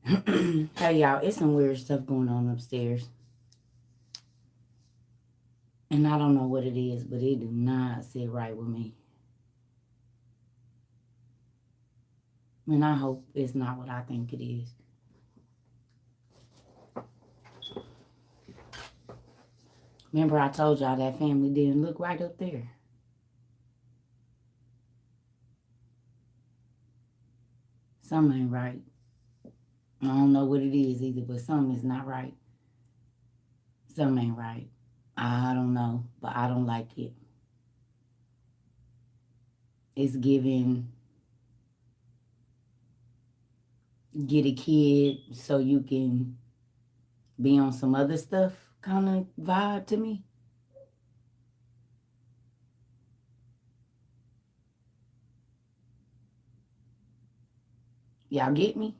Hey y'all, it's some weird stuff going on upstairs. And I don't know what it is, but it do not sit right with me. And I hope it's not what I think it is. Remember I told y'all that family didn't look right up there. Something ain't right. I don't know what it is either, but something is not right. Something ain't right. I don't know, but I don't like it. It's giving get a kid so you can be on some other stuff kind of vibe to me. Y'all get me?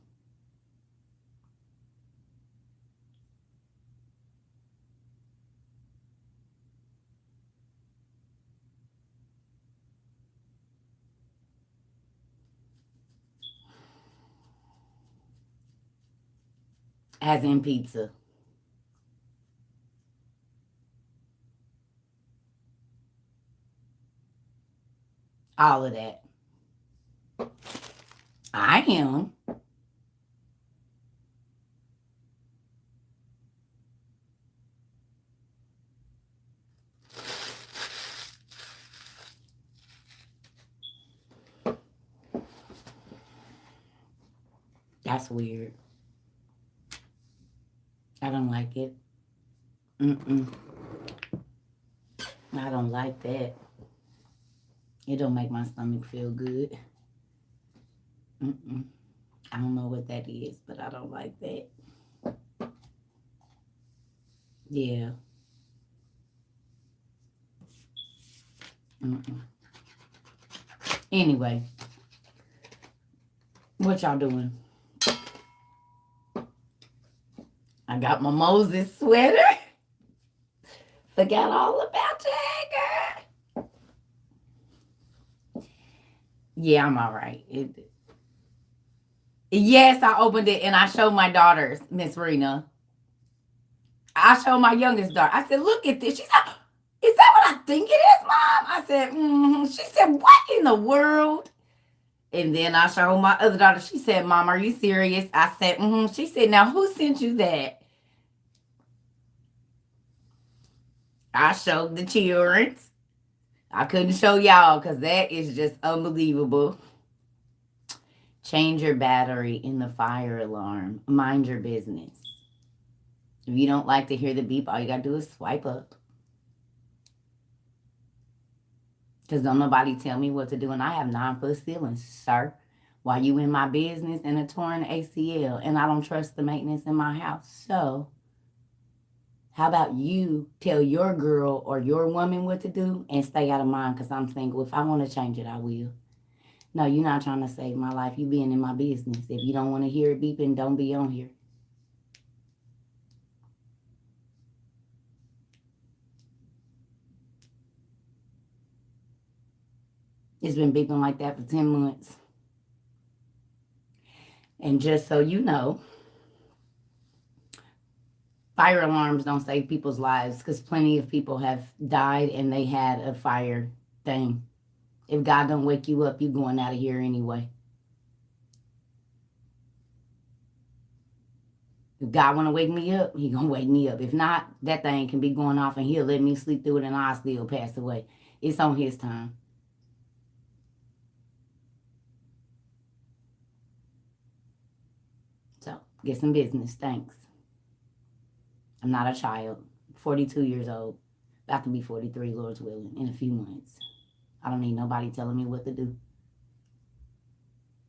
As in pizza. All of that. I am. That's weird. I don't like it. Mm-mm. I don't like that. It don't make my stomach feel good. Mm-mm. I don't know what that is, but I don't like that. Yeah. Mm-mm. Anyway, what y'all doing? I got my Moses sweater. Forgot all about that, girl. Yeah, I'm all right. Yes, I opened it and I showed my daughters, Miss Rena. I showed my youngest daughter. I said, "Look at this." She said, "Is that what I think it is, Mom?" I said, "Mm-hmm." She said, "What in the world?" And then I showed my other daughter. She said, "Mom, are you serious?" I said, "Mm-hmm." She said, "Now who sent you that?" I showed the children. I couldn't show y'all because that is just unbelievable. Change your battery in the fire alarm. Mind your business. If you don't like to hear the beep, all you gotta do is swipe up. Because don't nobody tell me what to do, and I have 9-foot ceilings, sir. While you in my business and a torn ACL, and I don't trust the maintenance in my house. So, how about you tell your girl or your woman what to do and stay out of mine? Because I'm single. If I want to change it, I will. No, you're not trying to save my life. You being in my business. If you don't want to hear it beeping, don't be on here. It's been beeping like that for 10 months. And just so you know, fire alarms don't save people's lives because plenty of people have died and they had a fire thing. If God don't wake you up, you going out of here anyway. If God want to wake me up, he going to wake me up. If not, that thing can be going off and he'll let me sleep through it and I'll still pass away. It's on his time. So, get some business. Thanks. I'm not a child. 42 years old. About to be 43, Lord's willing, in a few months. I don't need nobody telling me what to do.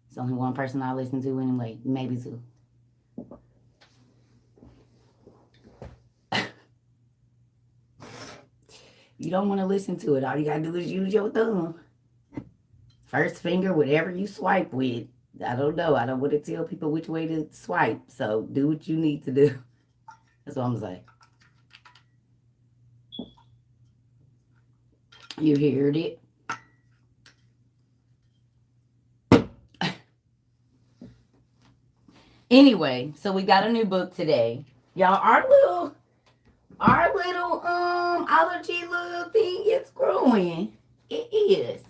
It's only one person I listen to anyway, maybe two. You don't want to listen to it. All you gotta do is use your thumb. First finger, whatever you swipe with. I don't know. I don't want to tell people which way to swipe. So do what you need to do. That's what I'm saying. You heard it. Anyway, so we got a new book today. Y'all, our little allergy little thing is growing. It is.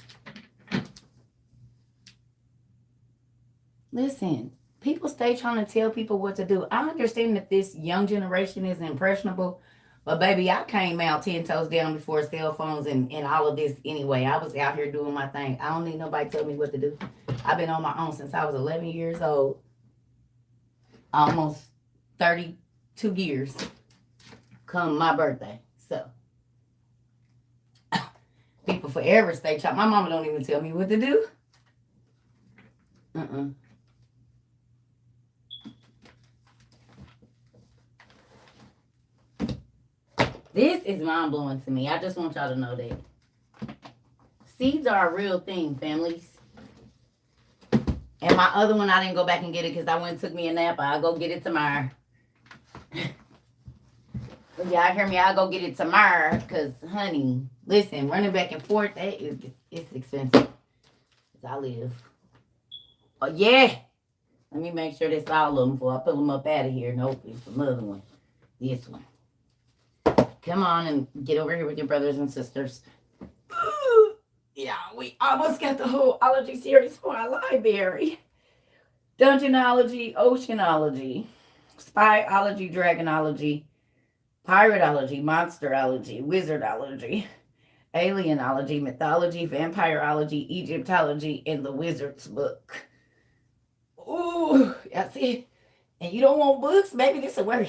Listen, people stay trying to tell people what to do. I understand that this young generation is impressionable, but baby, I came out 10 toes down before cell phones and all of this anyway. I was out here doing my thing. I don't need nobody to tell me what to do. I've been on my own since I was 11 years old, almost 32 years come my birthday. So, people forever stay trying. My mama don't even tell me what to do. This is mind blowing to me. I just want y'all to know that seeds are a real thing, families. And my other one, I didn't go back and get it because I went and took me a nap. I'll go get it tomorrow. Y'all hear me? I'll go get it tomorrow because, honey, listen, running back and forth, it's expensive. I live. Oh, yeah. Let me make sure that's all of them before I pull them up out of here. Nope, it's another one. This one. Come on and get over here with your brothers and sisters. Yeah, we almost got the whole allergy series for our library. Dungeonology, Oceanology, Spyology, Dragonology, Piratology, Monsterology, Wizardology, Alienology, Mythology, Vampireology, Egyptology, and the Wizard's Book. Ooh, that's it. And you don't want books? Maybe this will work.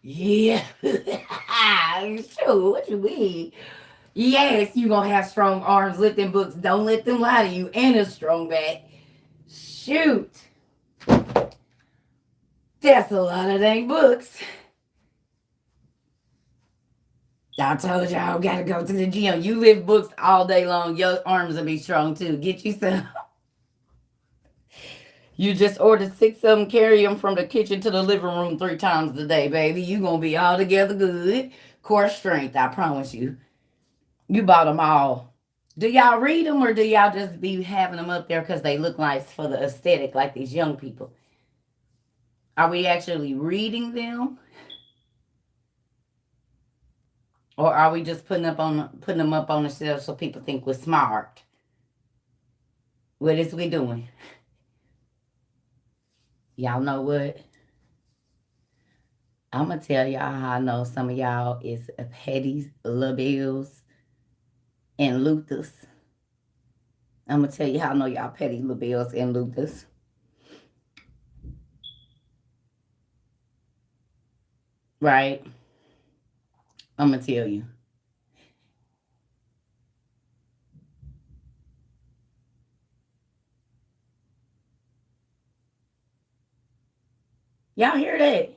Yeah. Sure, what you mean? Yes, you gonna have strong arms lifting books. Don't let them lie to you. And a strong back. Shoot. That's a lot of dang books. I told y'all gotta go to the gym. You lift books all day long. Your arms will be strong too. Get you some. You just ordered 6 of them, carry them from the kitchen to the living room 3 times a day, baby. You gonna be all together good. Core strength, I promise you. You bought them all. Do y'all read them or do y'all just be having them up there because they look nice for the aesthetic like these young people? Are we actually reading them? Or are we just putting them up on the shelf so people think we're smart? What is we doing? Y'all know what? I'm going to tell y'all how I know some of y'all is Petty's, LaBelle's, and Luther's. I'm going to tell you how I know y'all Petty, LaBelle's, and Luther's. Right? I'm going to tell you. Y'all hear that?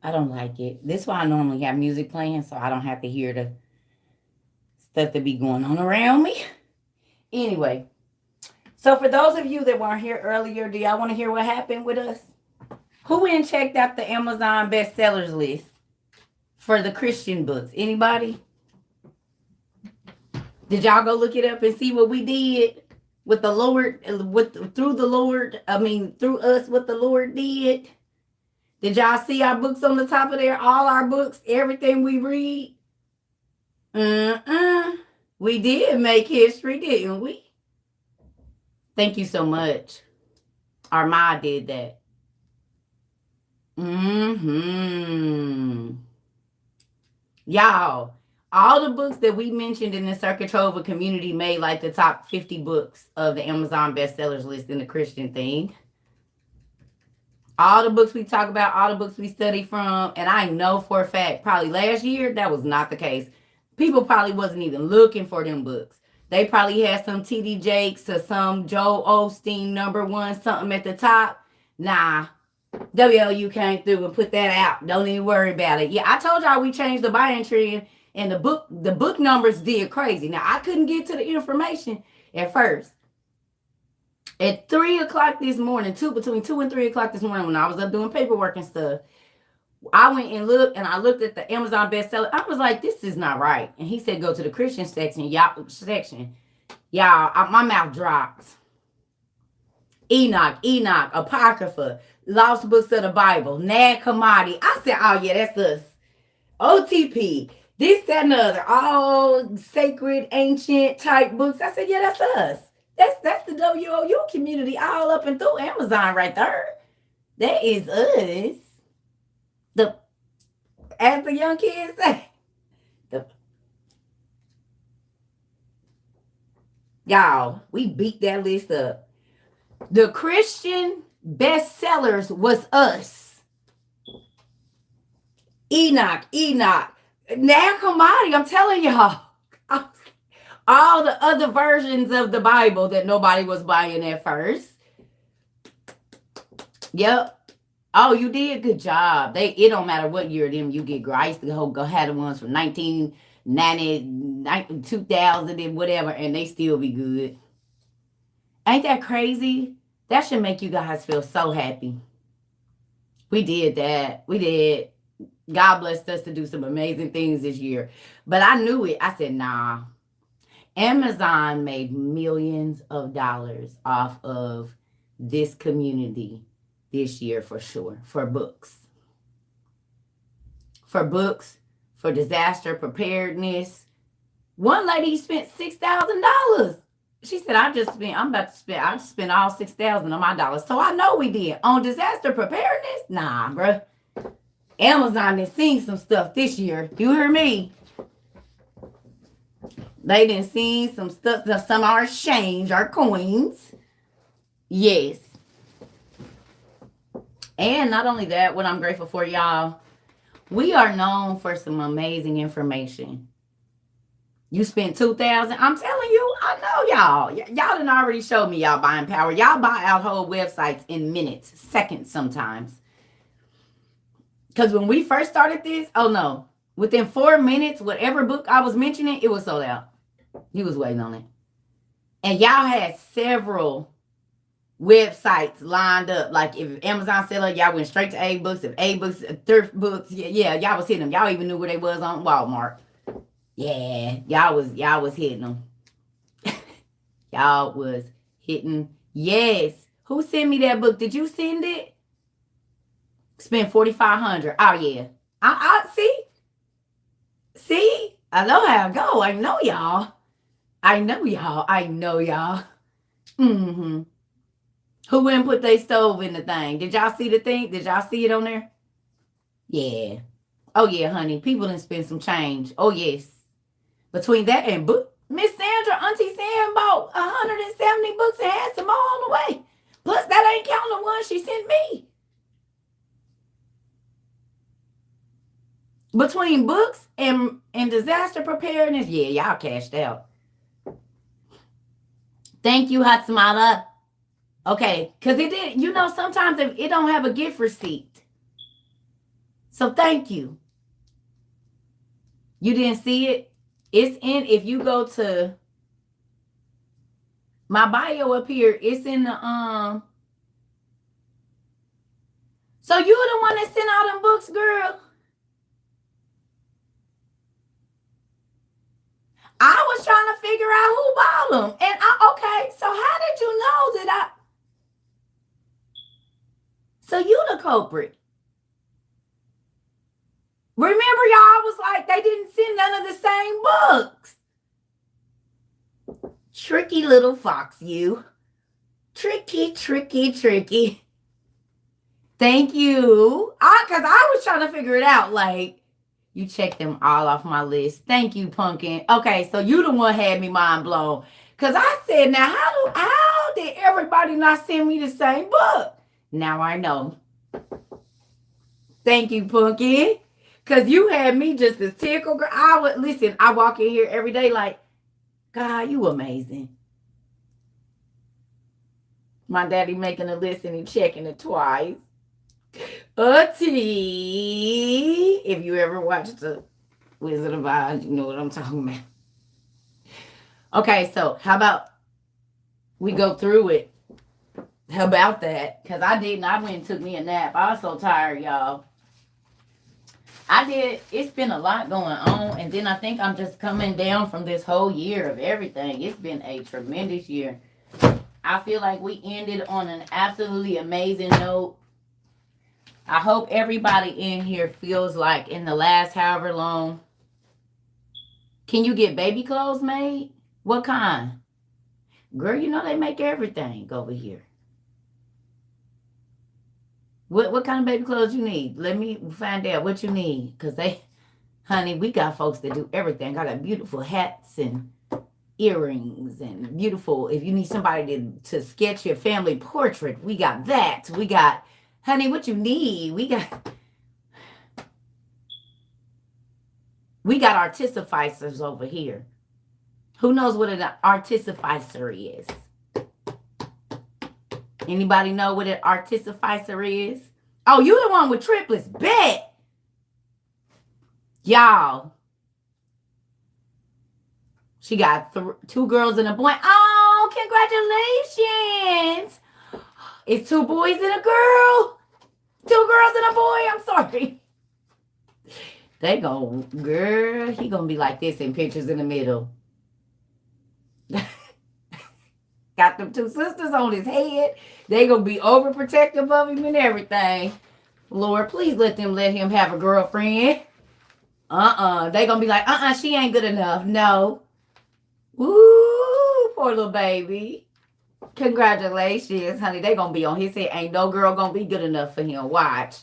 I don't like it. This is why I normally have music playing so I don't have to hear the stuff that be going on around me. Anyway, so for those of you that weren't here earlier, do y'all want to hear what happened with us? Who went and checked out the Amazon bestsellers list for the Christian books? Anybody? Did y'all go look it up and see what we did with the Lord, through us, what the Lord did? Did y'all see our books on the top of there? All our books, everything we read? We did make history, didn't we? Thank you so much. Our Ma did that. Y'all, all the books that we mentioned in the Circuit Trova community made like the top 50 books of the Amazon bestsellers list in the Christian thing. All the books we talk about, all the books we study from, and I know for a fact, probably last year, that was not the case. People probably wasn't even looking for them books. They probably had some T.D. Jakes or some Joel Osteen #1 something at the top. Nah, WLU came through and put that out. Don't even worry about it. Yeah, I told y'all we changed the buying trend, and the book numbers did crazy. Now, I couldn't get to the information at first. At 3 o'clock this morning, between 2 and 3 o'clock this morning, when I was up doing paperwork and stuff, I went and looked, and I looked at the Amazon bestseller. I was like, this is not right. And he said, go to the Christian section. Y'all, my mouth dropped. Enoch, Apocrypha, Lost Books of the Bible, Nag Hammadi. I said, oh yeah, that's us. OTP, this, that, and the other, all sacred, ancient type books. I said, yeah, that's us. That's the WOU community all up and through Amazon right there. That is us. As the young kids say, y'all, we beat that list up. The Christian bestsellers was us. Enoch, Nag Hammadi, I'm telling y'all. All the other versions of the Bible that nobody was buying at first. Yep. Oh, you did? Good job. It don't matter what year of them you get. I used to go had the ones from 1990, 2000 and whatever, and they still be good. Ain't that crazy? That should make you guys feel so happy. We did that. We did. God blessed us to do some amazing things this year. But I knew it. I said, nah. Amazon made millions of dollars off of this community this year for sure. For books, for disaster preparedness. One lady spent $6,000. She said, I just spent all $6,000 on my dollars. So I know we did. On disaster preparedness? Nah, bruh. Amazon has seen some stuff this year. You hear me? They done seen some stuff, some of our change, our coins. Yes. And not only that, what I'm grateful for, y'all, we are known for some amazing information. You spent $2,000. I'm telling you, I know y'all. Y'all done already showed me y'all buying power. Y'all buy out whole websites in minutes, seconds sometimes. Because when we first started this, oh no, within 4 minutes, whatever book I was mentioning, it was sold out. He was waiting on it. And y'all had several websites lined up. Like if Amazon seller, y'all went straight to A Books. If A Books, Thrift Books, yeah, y'all was hitting them. Y'all even knew where they was on Walmart. Yeah, y'all was hitting them. Y'all was hitting. Yes. Who sent me that book? Did you send it? Spent $4,500. Oh yeah. I see. See? I know how it go. I know y'all. Mm-hmm. Who went and put their stove in the thing? Did y'all see the thing? Did y'all see it on there? Yeah. Oh yeah, honey. People done spend some change. Oh yes. Between that and book, Miss Sandra, Auntie Sam bought 170 books and had some more on the way. Plus that ain't counting the one she sent me. Between books and disaster preparedness, yeah, y'all cashed out. Thank you, Hatsumala. Okay, because it did, sometimes it don't have a gift receipt. So thank you. You didn't see it? It's in, if you go to my bio up here, it's in the, so you the one that sent all them books, girl? I was trying to figure out who bought them. And okay, so how did you know that so you the culprit? Remember, y'all was like, they didn't send none of the same books. Tricky little fox, you. Tricky. Thank you. Because I was trying to figure it out. Like, you checked them all off my list. Thank you, Pumpkin. Okay, so you the one had me mind blown. Because I said, now, how did everybody not send me the same book? Now I know. Thank you, Pumpkin. Because you had me just as tickled. Girl, I walk in here every day like, God, you amazing. My daddy making a list and he checking it twice. If you ever watched The Wizard of Oz, you know what I'm talking about. Okay, so how about we go through it? How about that? Because I went and took me a nap. I was so tired, y'all. I did. It's been a lot going on, and then I think I'm just coming down from this whole year of everything. It's been a tremendous year. I feel like we ended on an absolutely amazing note. I hope everybody in here feels like in the last however long. Can you get baby clothes made? What kind? Girl, you know they make everything over here. What kind of baby clothes you need? Let me find out what you need. Cause honey, we got folks that do everything. I got beautiful hats and earrings and beautiful. If you need somebody to sketch your family portrait, we got that. We got, honey, what you need? We got artificers over here. Who knows what an artificer is? Anybody know what an artificer is? Oh, you the one with triplets. Bet. Y'all. She got 2 girls and a boy. Oh, congratulations. It's 2 boys and a girl. 2 girls and a boy. I'm sorry. They go, girl, he gonna be like this in pictures in the middle. Got them 2 sisters on his head. They gonna be overprotective of him and everything. Lord, please let him have a girlfriend. They gonna be like, she ain't good enough. No. Woo, poor little baby. Congratulations, honey. They gonna be on his head. Ain't no girl gonna be good enough for him. Watch.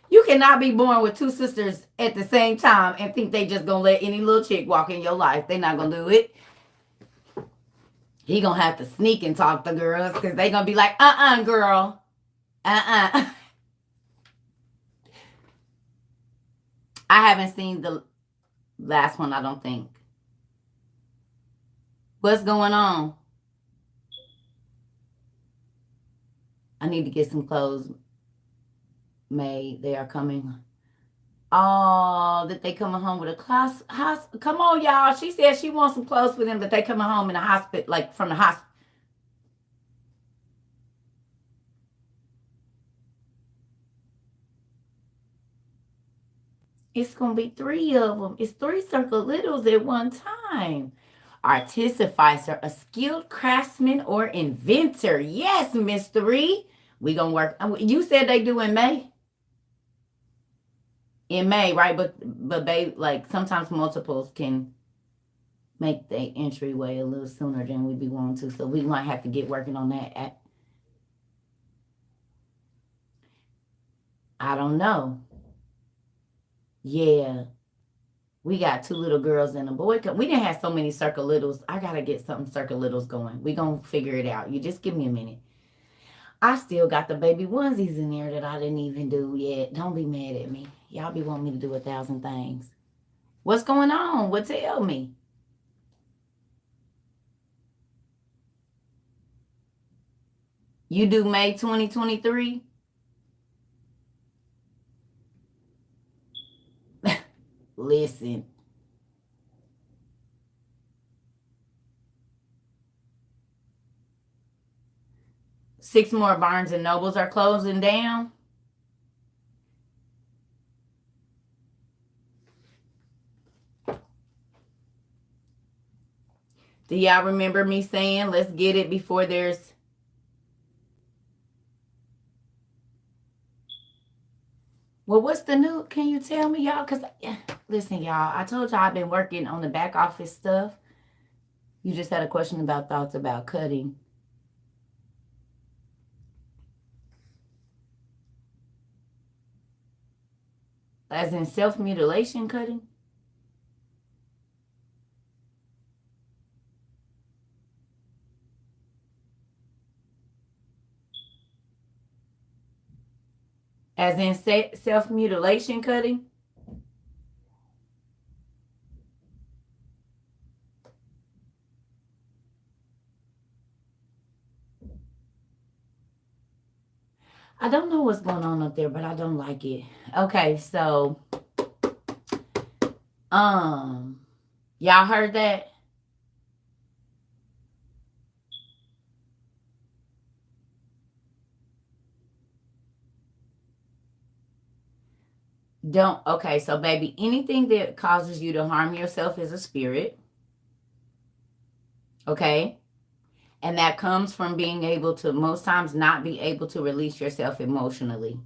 You cannot be born with 2 sisters at the same time and think they just gonna let any little chick walk in your life. They not gonna do it. He gonna have to sneak and talk to girls because they gonna be like, girl. I haven't seen the last one, I don't think. What's going on? I need to get some clothes made. They are coming. Oh, that they coming home with a class. Come on, y'all. She said she wants some clothes for them, that they coming home in the hospital, like from the hospital. It's going to be 3 of them. It's 3 Circle Littles at one time. Artificer, a skilled craftsman or inventor. Yes, Miss 3. We going to work. You said they do in May? In May, right? But babe, like sometimes multiples can make the entryway a little sooner than we be wanting to. So we might have to get working on that. I don't know. Yeah. We got 2 little girls and a boy. We didn't have so many Circle Littles. I got to get something Circle Littles going. We going to figure it out. You just give me a minute. I still got the baby onesies in there that I didn't even do yet. Don't be mad at me. Y'all be wanting me to do 1,000 things. What's going on? What tell me? You do May 2023? Listen. Six more Barnes and Nobles are closing down. Do y'all remember me saying, let's get it before there's... Well, what's the new? Can you tell me, y'all? Because, listen, y'all, I told y'all I've been working on the back office stuff. You just had a question about thoughts about cutting. As in self-mutilation cutting? As in self-mutilation cutting? I don't know what's going on up there, but I don't like it. Okay, so y'all heard that? Don't, okay, so baby, anything that causes you to harm yourself is a spirit, okay? And that comes from being able to, most times, not be able to release yourself emotionally.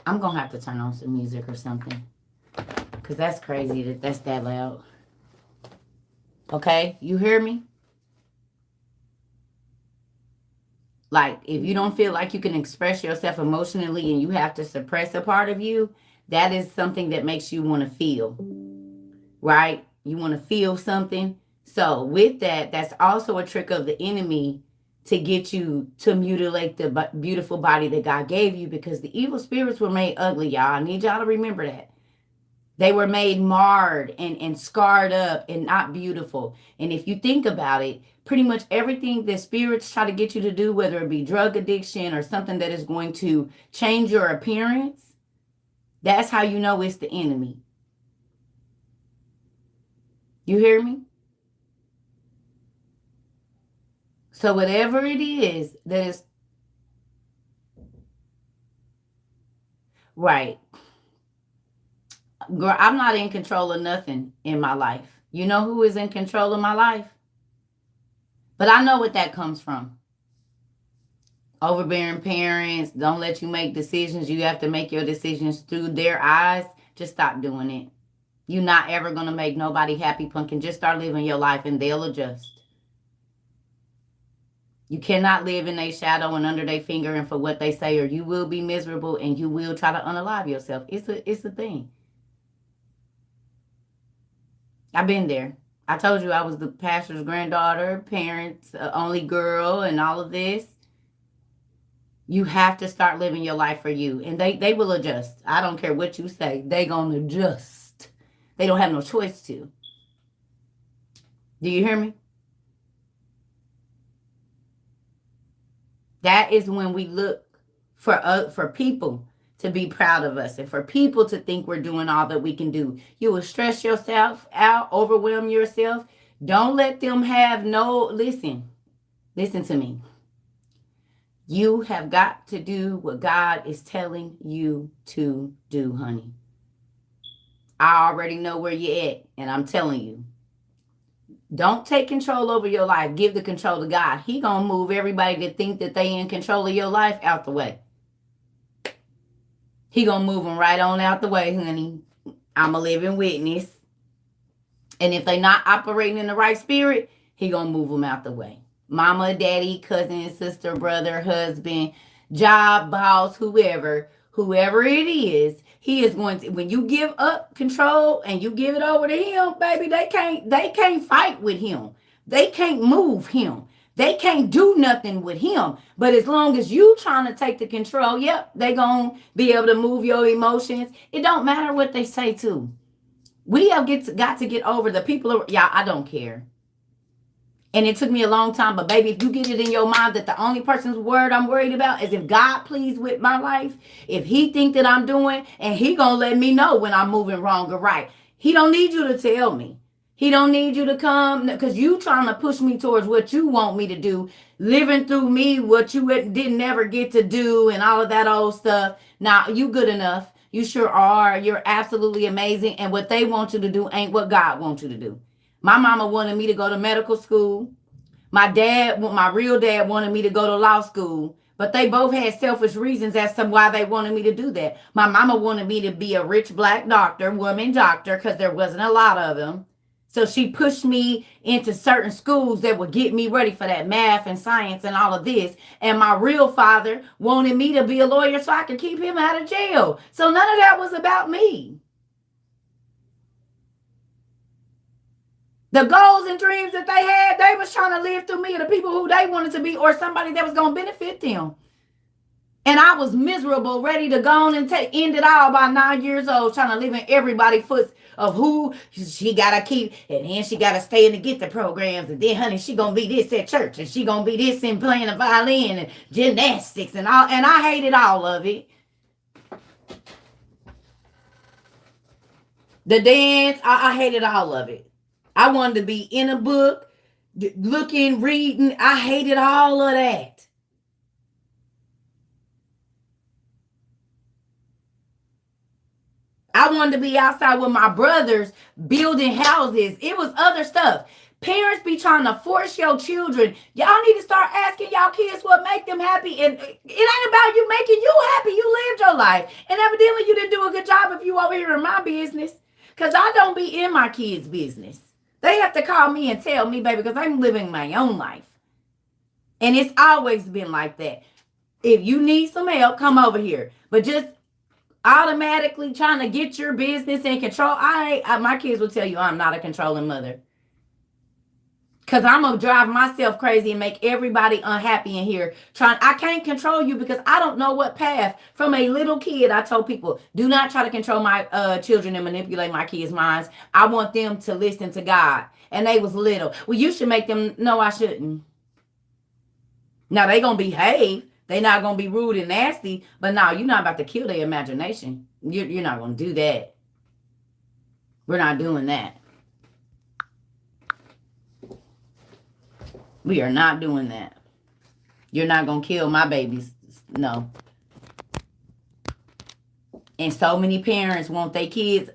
I'm gonna have to turn on some music or something, because that's crazy that that's that loud. Okay, you hear me? Like, if you don't feel like you can express yourself emotionally and you have to suppress a part of you, that is something that makes you want to feel, right? You want to feel something. So, with that, that's also a trick of the enemy to get you to mutilate the beautiful body that God gave you, because the evil spirits were made ugly, y'all. I need y'all to remember that. They were made marred and scarred up and not beautiful. And if you think about it, pretty much everything that spirits try to get you to do, whether it be drug addiction or something that is going to change your appearance, that's how you know it's the enemy. You hear me? So whatever it is that is right. Girl, I'm not in control of nothing in my life. You know who is in control of my life? But I know what that comes from. Overbearing parents don't let you make decisions. You have to make your decisions through their eyes. Just stop doing it. You're not ever going to make nobody happy, pumpkin. Just start living your life and they'll adjust. You cannot live in their shadow and under their finger and for what they say, or you will be miserable and you will try to unalive yourself. It's a thing. I've been there. I told you I was the pastor's granddaughter, parents, only girl, and all of this. You have to start living your life for you, and they will adjust. I don't care what you say. They gonna adjust. They don't have no choice to. Do you hear me? That is when we look for people to be proud of us and for people to think we're doing all that we can do. You will stress yourself out, overwhelm yourself. Don't let them have no, listen to me. You have got to do what God is telling you to do, honey. I already know where you're at, and I'm telling you. Don't take control over your life. Give the control to God. He gonna move everybody that think that they in control of your life out the way. He gonna move them right on out the way, honey. I'm a living witness. And if they not operating in the right spirit, he gonna move them out the way. Mama, daddy, cousin, sister, brother, husband, job, boss, whoever it is, he is going to, when you give up control and you give it over to him, baby, they can't fight with him. They can't move him. They can't do nothing with him. But as long as you trying to take the control, yep, they gonna be able to move your emotions. It don't matter what they say to. We have got to get over the people. Y'all, I don't care. And it took me a long time, but baby, if you get it in your mind that the only person's word I'm worried about is if God pleased with my life, if he think that I'm doing, and he gonna let me know when I'm moving wrong or right. He don't need you to tell me. He don't need you to come, because you trying to push me towards what you want me to do, living through me what you didn't ever get to do and all of that old stuff. Now, you good enough. You sure are. You're absolutely amazing. And what they want you to do ain't what God wants you to do. My mama wanted me to go to medical school. My real dad wanted me to go to law school. But they both had selfish reasons as to why they wanted me to do that. My mama wanted me to be a rich black woman doctor, because there wasn't a lot of them. So she pushed me into certain schools that would get me ready for that math and science and all of this. And my real father wanted me to be a lawyer so I could keep him out of jail. So none of that was about me. The goals and dreams that they had, they was trying to live through me, or the people who they wanted to be, or somebody that was going to benefit them. And I was miserable, ready to go on and end it all by 9 years old, trying to live in everybody's foot of who she got to keep. And then she got to stay in to get the programs. And then, honey, she going to be this at church. And she going to be this in playing the violin and gymnastics and all. And I hated all of it. The dance, I hated all of it. I wanted to be in a book, looking, reading. I hated all of that. I wanted to be outside with my brothers building houses. It was other stuff. Parents be trying to force your children. Y'all need to start asking y'all kids what make them happy. And it ain't about you making you happy. You lived your life. And evidently you didn't do a good job if you over here in my business. Because I don't be in my kids' business. They have to call me and tell me, baby, because I'm living my own life. And it's always been like that. If you need some help, come over here. But just automatically trying to get your business in control. My kids will tell you I'm not a controlling mother. Cause I'm gonna drive myself crazy and make everybody unhappy in here. I can't control you because I don't know what path. From a little kid, I told people, do not try to control my children and manipulate my kids' minds. I want them to listen to God. And they was little. Well, you should make them. No, I shouldn't. Now they gonna behave. They not gonna be rude and nasty. But no, you're not about to kill their imagination. You're not gonna do that. We're not doing that. We are not doing that. You're not gonna kill my babies. No. And so many parents want their kids.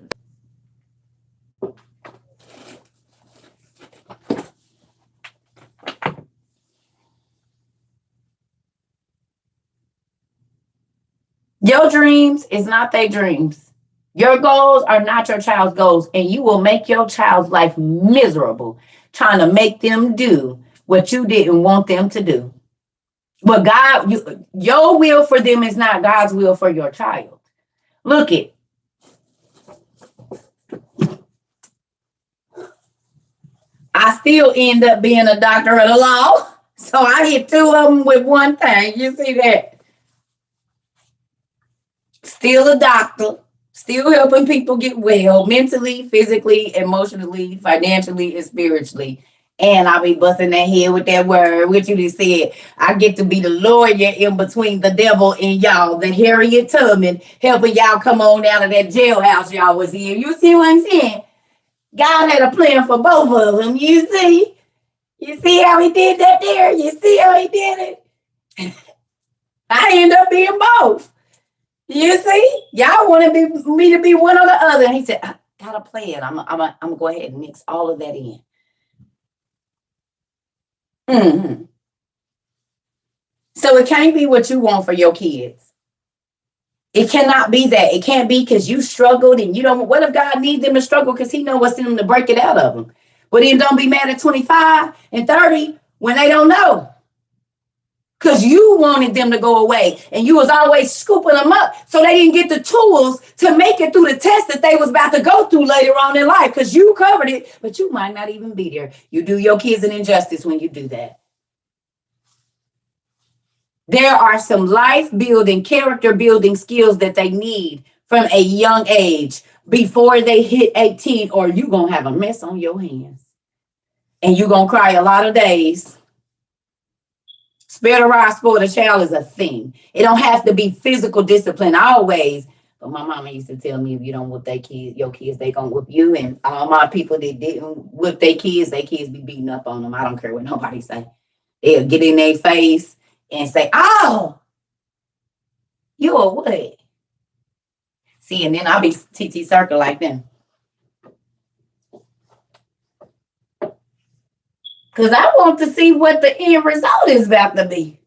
Your dreams is not their dreams. Your goals are not your child's goals, and you will make your child's life miserable trying to make them do what you didn't want them to do. But your will for them is not God's will for your child. Look it. I still end up being a doctor of the law. So I hit two of them with one thing. You see that? Still a doctor, still helping people get well mentally, physically, emotionally, financially, and spiritually. And I'll be busting that head with that word, which you just said. I get to be the lawyer in between the devil and y'all, the Harriet Tubman, helping y'all come on out of that jailhouse y'all was in. You see what I'm saying? God had a plan for both of them. You see? You see how he did that there? You see how he did it? I end up being both. You see, y'all wanted me to be one or the other. And he said, I got a plan. I'm gonna go ahead and mix all of that in. Mm-hmm. So it can't be what you want for your kids. It cannot be that. It can't be because you struggled and you don't. What if God needs them to struggle because he knows what's in them to break it out of them? But then don't be mad at 25 and 30 when they don't know. Because you wanted them to go away and you was always scooping them up so they didn't get the tools to make it through the test that they was about to go through later on in life because you covered it, but you might not even be there. You do your kids an injustice when you do that. There are some life building, character building skills that they need from a young age before they hit 18, or you're going to have a mess on your hands. And you're going to cry a lot of days. Spare the rod, spoil the child is a thing. It don't have to be physical discipline always. But my mama used to tell me if you don't whoop your kids, they gonna whoop you. And all my people that didn't whip their kids be beating up on them. I don't care what nobody say. They'll get in their face and say, "Oh, you a what?" See, and then I'll be TT circle like them. Because I want to see what the end result is about to be.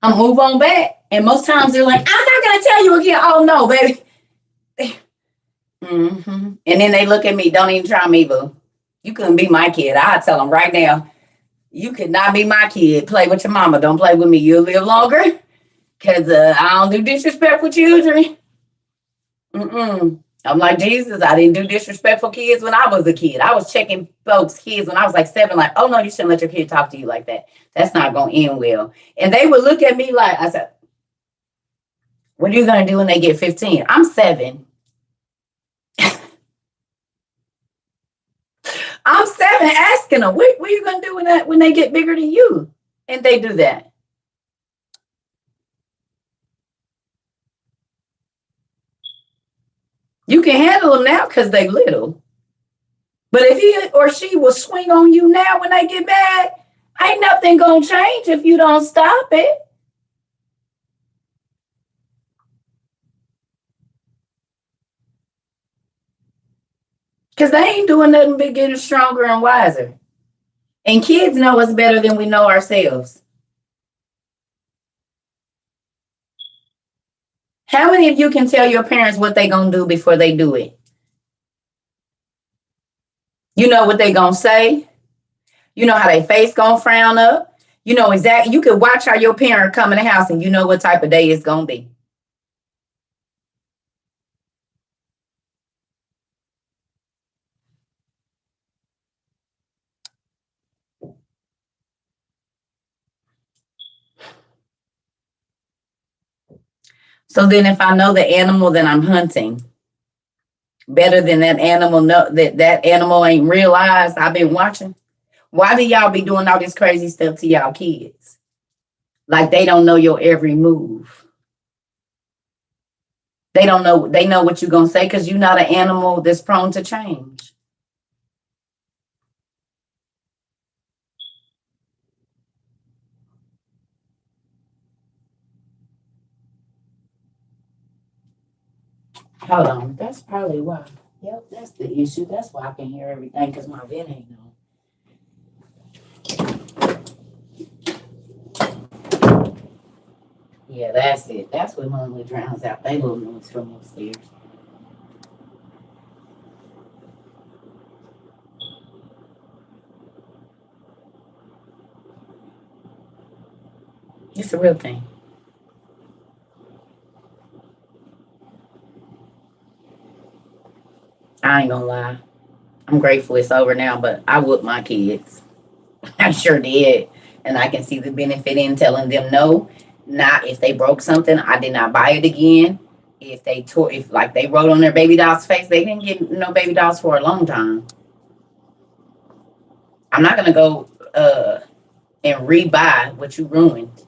I'll move on back. And most times they're like, I'm not going to tell you again. Oh, no, baby. Mm-hmm. And then they look at me, don't even try me, boo. You couldn't be my kid. I'll tell them right now, you could not be my kid. Play with your mama. Don't play with me. You'll live longer. Because I don't do disrespectful children. Mm-mm. I'm like Jesus. I didn't do disrespectful kids when I was a kid. I was checking folks' kids when I was like 7, like, oh, no, you shouldn't let your kid talk to you like that. That's not going to end well. And they would look at me like, I said, what are you going to do when they get 15? I'm 7. I'm 7 asking them, what are you going to do when they get bigger than you? And they do that. You can handle them now because they little. But if he or she will swing on you now when they get mad, ain't nothing gonna change if you don't stop it. Because they ain't doing nothing but getting stronger and wiser. And kids know us better than we know ourselves. How many of you can tell your parents what they gonna do before they do it? You know what they gonna say. You know how their face gonna frown up. You know exactly. You can watch how your parent come in the house, and you know what type of day it's gonna be. So then, if I know the animal that I'm hunting better than that animal, know that animal ain't realized I've been watching. Why do y'all be doing all this crazy stuff to y'all kids? Like they don't know your every move. They don't know. They know what you're gonna say because you're not an animal that's prone to change. Hold on. That's probably why. Yep, that's the issue. That's why I can hear everything because my vent ain't on. Yeah, that's it. That's what normally drowns out they little noise from upstairs. It's a real thing. I ain't gonna lie. I'm grateful it's over now, but I whooped my kids. I sure did. And I can see the benefit in telling them no. Not if they broke something, I did not buy it again. If they tore, if like they wrote on their baby doll's face, they didn't get no baby dolls for a long time. I'm not gonna go and rebuy what you ruined.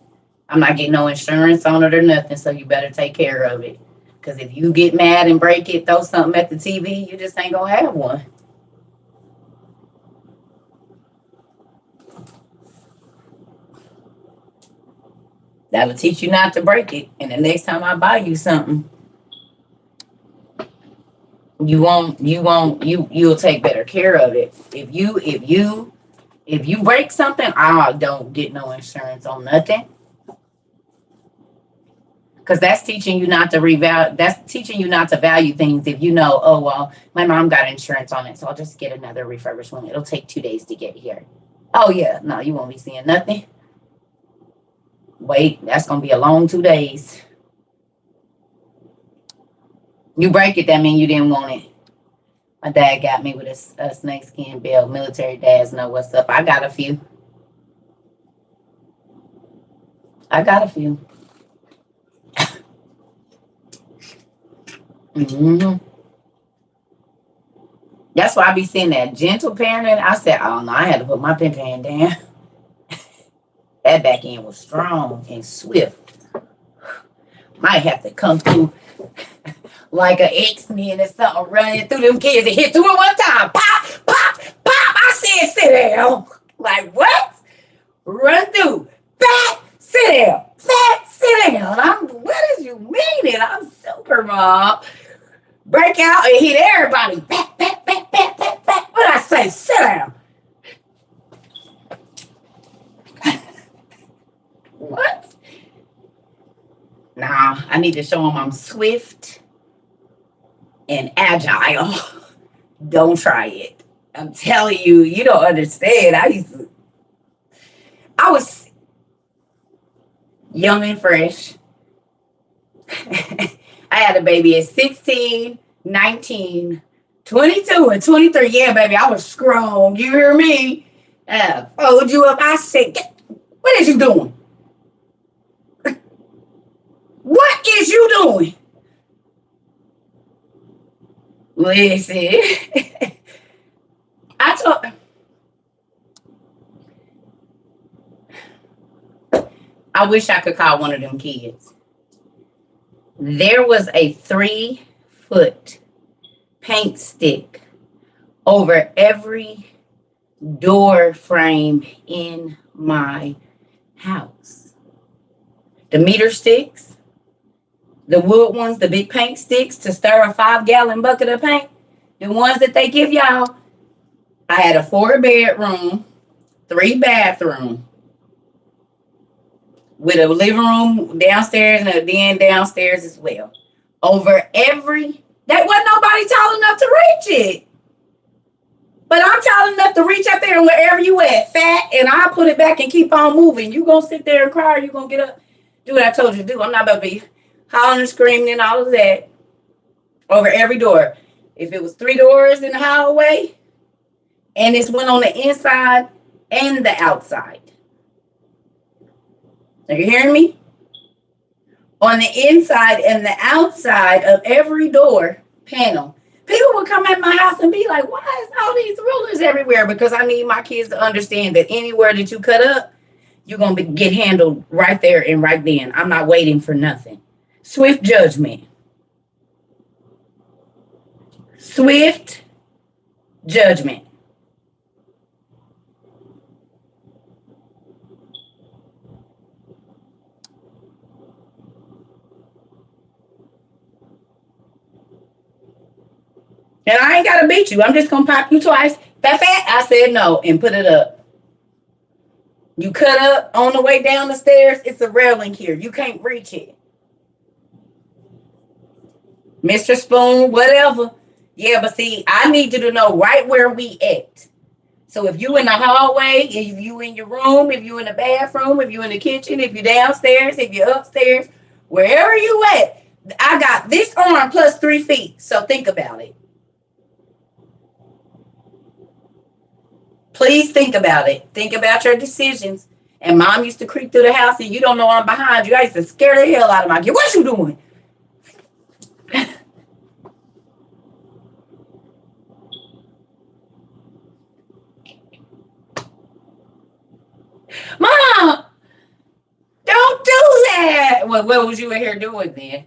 I'm not getting no insurance on it or nothing, so you better take care of it. Because if you get mad and break it, throw something at the TV, you just ain't gonna have one. That'll teach you not to break it. And the next time I buy you something, you'll take better care of it. If you break something, I don't get no insurance on nothing. Because that's teaching you not to revalue. That's teaching you not to value things. If you know, oh well, my mom got insurance on it, so I'll just get another refurbished one. It'll take 2 days to get here. Oh yeah, no, you won't be seeing nothing. Wait, that's gonna be a long 2 days. You break it, that means you didn't want it. My dad got me with a snakeskin belt. Military dads know what's up. I got a few. I got a few. Hmm. That's why I be seeing that gentle parenting. I said, oh no, I had to put my pen hand down. That back end was strong and swift. Might have to come through like an X-Men or something running through them kids and hit through it one time. Pop, pop, pop. I said, sit down. Like, what? Run through. Fat, sit down. Fat, sit down. What is you meaning? I'm super mom. Break out and hit everybody. Back, back, back, back, back, back. What I say? Sit down. What? Nah, I need to show them I'm swift and agile. Don't try it. I'm telling you, you don't understand. I was young and fresh. I had a baby at 16, 19, 22, and 23. Yeah, baby, I was strong. You hear me? Fold you up. I said, what is you doing? What is you doing? Listen, I told. I wish I could call one of them kids. There was a 3-foot paint stick over every door frame in my house. The meter sticks, the wood ones, the big paint sticks to stir a 5 gallon bucket of paint, the ones that they give y'all. I had a 4 bedroom, 3 bathroom with a living room downstairs and a den downstairs as well. Over every, that wasn't nobody tall enough to reach it. But I'm tall enough to reach up there and wherever you at, fat, and I'll put it back and keep on moving. You gonna sit there and cry, or you gonna get up, do what I told you to do. I'm not about to be hollering and screaming and all of that over every door. If it was 3 doors in the hallway, and it's one on the inside and the outside. Are you hearing me? On the inside and the outside of every door panel. People would come at my house and be like, why is all these rulers everywhere? Because I need my kids to understand that anywhere that you cut up, you're going to get handled right there and right then. I'm not waiting for nothing. Swift judgment. Swift judgment. And I ain't got to beat you. I'm just going to pop you twice. Fat. I said no and put it up. You cut up on the way down the stairs. It's a railing here. You can't reach it. Mr. Spoon, whatever. Yeah, but see, I need you to know right where we at. So if you in the hallway, if you in your room, if you in the bathroom, if you in the kitchen, if you downstairs, if you're upstairs, wherever you at, I got this arm plus 3 feet. So think about it. Please think about it. Think about your decisions. And mom used to creep through the house and you don't know I'm behind you. I used to scare the hell out of my kid. What you doing? Mom, don't do that. Well, what was you in here doing then?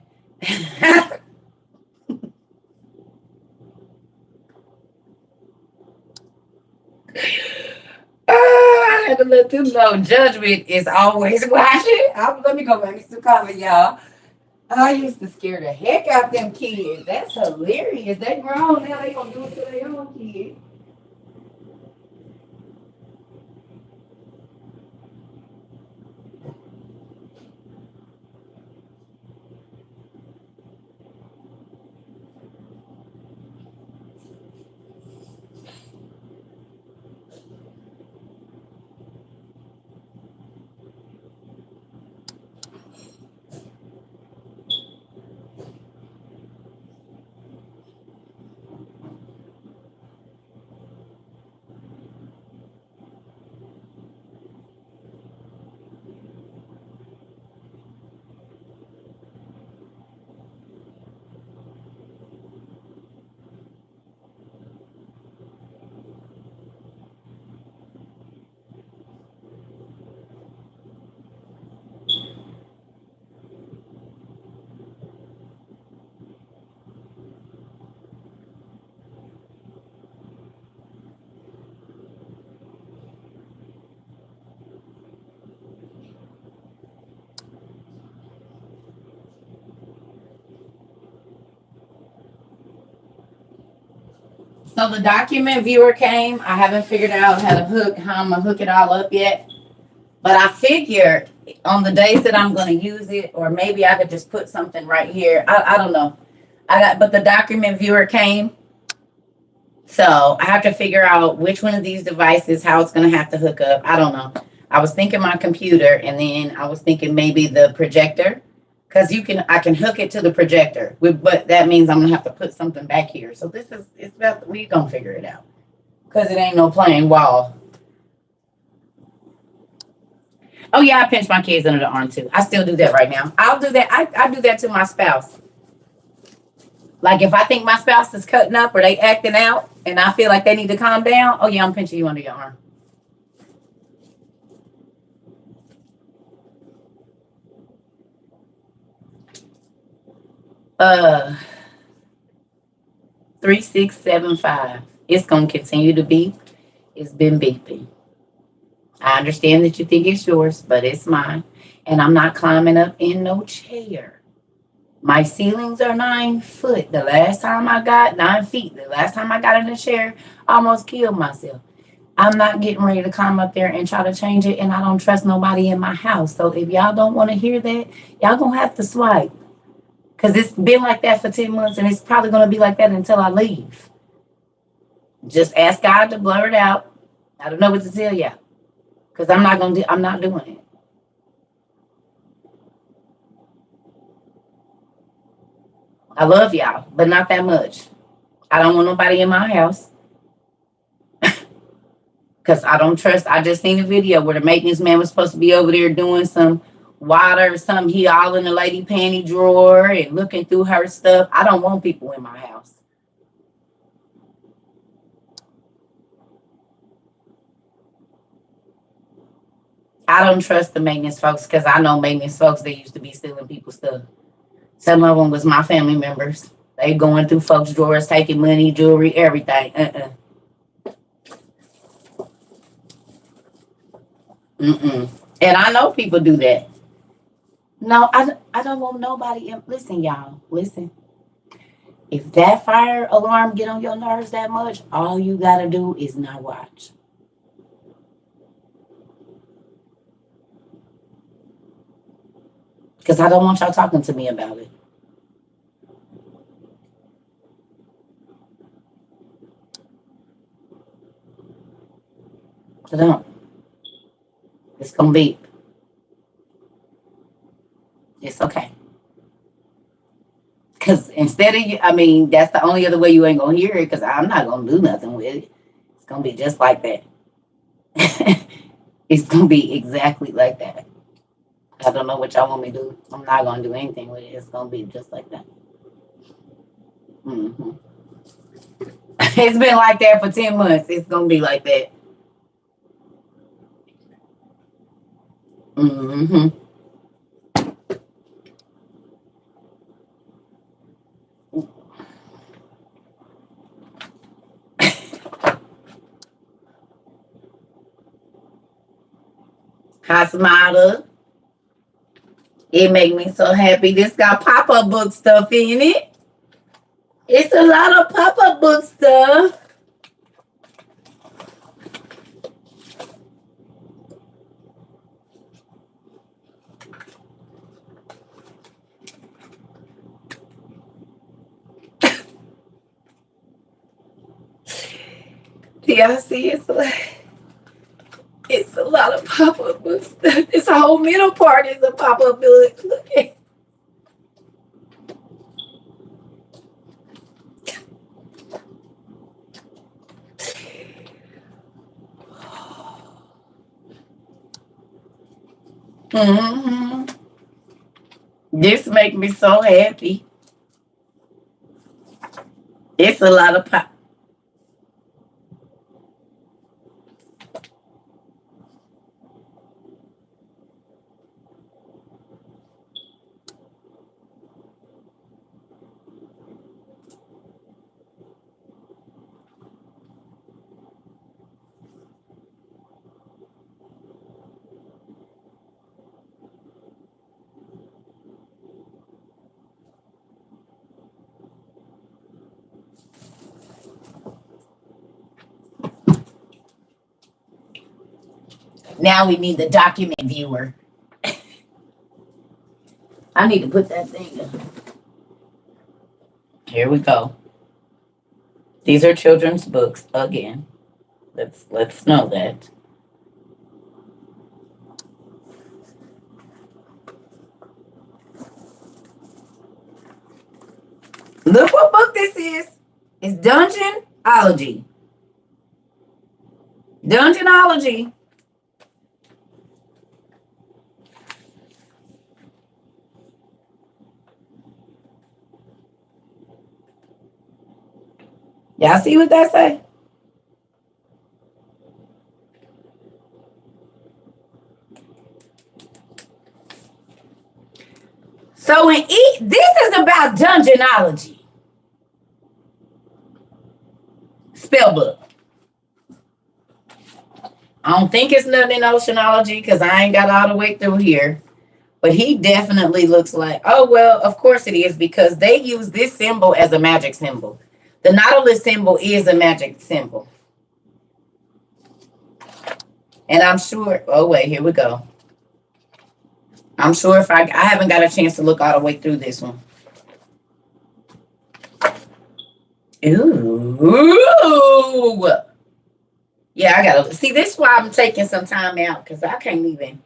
I had to let them know judgment is always watching. Let me go back to some comment, y'all. I used to scare the heck out them kids. That's hilarious. They grown now. They gonna do it to their own kids. So the document viewer came. I haven't figured out how I'm gonna hook it all up yet. But I figure on the days that I'm gonna use it, or maybe I could just put something right here. I don't know. But the document viewer came. So I have to figure out which one of these devices, how it's gonna have to hook up. I don't know. I was thinking my computer, and then I was thinking maybe the projector, because I can hook it to the projector. But that means I'm gonna have to put something back here. So we gonna figure it out, because it ain't no plain wall. Oh yeah, I pinch my kids under the arm too. I still do that right now. I'll do that. I do that to my spouse. Like if I think my spouse is cutting up or they acting out and I feel like they need to calm down, oh yeah, I'm pinching you under your arm. Uh 3675. It's going to continue to beep. It's been beeping. I understand that you think it's yours, but it's mine. And I'm not climbing up in no chair. My ceilings are 9 foot. The last time I got 9 feet, the last time I got in a chair, I almost killed myself. I'm not getting ready to climb up there and try to change it, and I don't trust nobody in my house. So if y'all don't want to hear that, y'all gonna have to swipe. Cause it's been like that for 10 months, and it's probably gonna be like that until I leave. Just ask God to blur it out. I don't know what to tell y'all. Cause I'm not doing it. I love y'all, but not that much. I don't want nobody in my house. Because I don't trust. I just seen a video where the maintenance man was supposed to be over there doing some water or something. He all in the lady panty drawer and looking through her stuff. I don't want people in my house. I don't trust the maintenance folks because I know maintenance folks, they used to be stealing people's stuff. Some of them was my family members. They going through folks' drawers, taking money, jewelry, everything. Mm-mm. And I know people do that. No, I don't want nobody. Listen, y'all. Listen. If that fire alarm get on your nerves that much, all you gotta do is not watch. Because I don't want y'all talking to me about it. I don't. It's gonna be. It's okay. Because instead of you, I mean, that's the only other way you ain't gonna hear it. Because I'm not gonna do nothing with it. It's gonna be just like that. It's gonna be exactly like that. I don't know what y'all want me to do. I'm not gonna do anything with it. It's gonna be just like that. Hmm. It's been like that for 10 months. It's gonna be like that. Hmm. Hasmata. It make me so happy. This got pop-up book stuff in it. It's a lot of pop-up book stuff. Do y'all see it's a lot of pop-up book stuff. This whole middle part is a pop-up book. Look at. Mm-hmm. This make me so happy. It's a lot of pop. Now we need the document viewer. I need to put that thing in. Here we go. These are children's books again. Let's know that. Look what book this is. It's Dungeonology. Dungeonology. Y'all see what that say? So this is about dungeonology. spell book. I don't think it's nothing in oceanology because I ain't got all the way through here. But he definitely looks like, oh, well, of course it is because they use this symbol as a magic symbol. The Nautilus symbol is a magic symbol. And I'm sure, oh, wait, here we go. I'm sure if I haven't got a chance to look all the way through this one. Ooh. Yeah, I got to see. This is why I'm taking some time out because I can't even.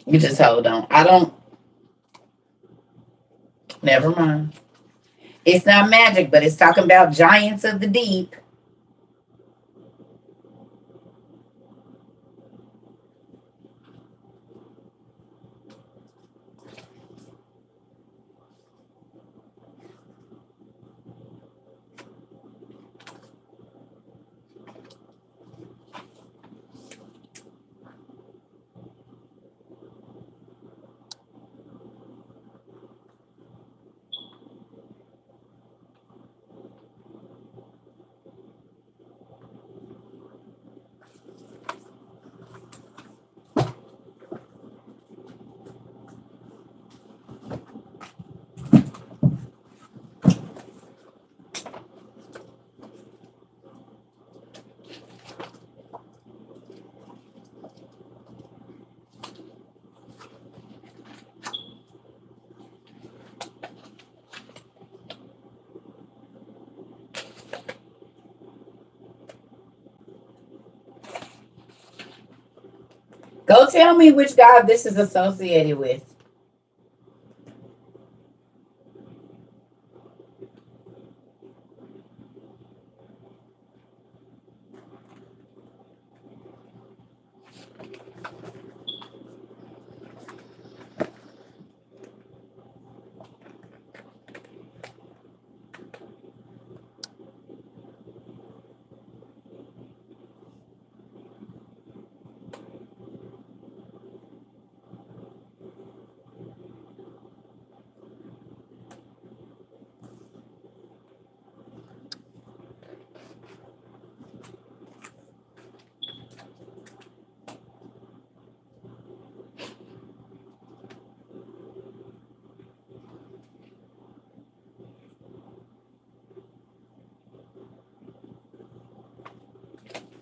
You just hold on. I don't. Never mind. It's not magic, but it's talking about giants of the deep. Go tell me which god this is associated with.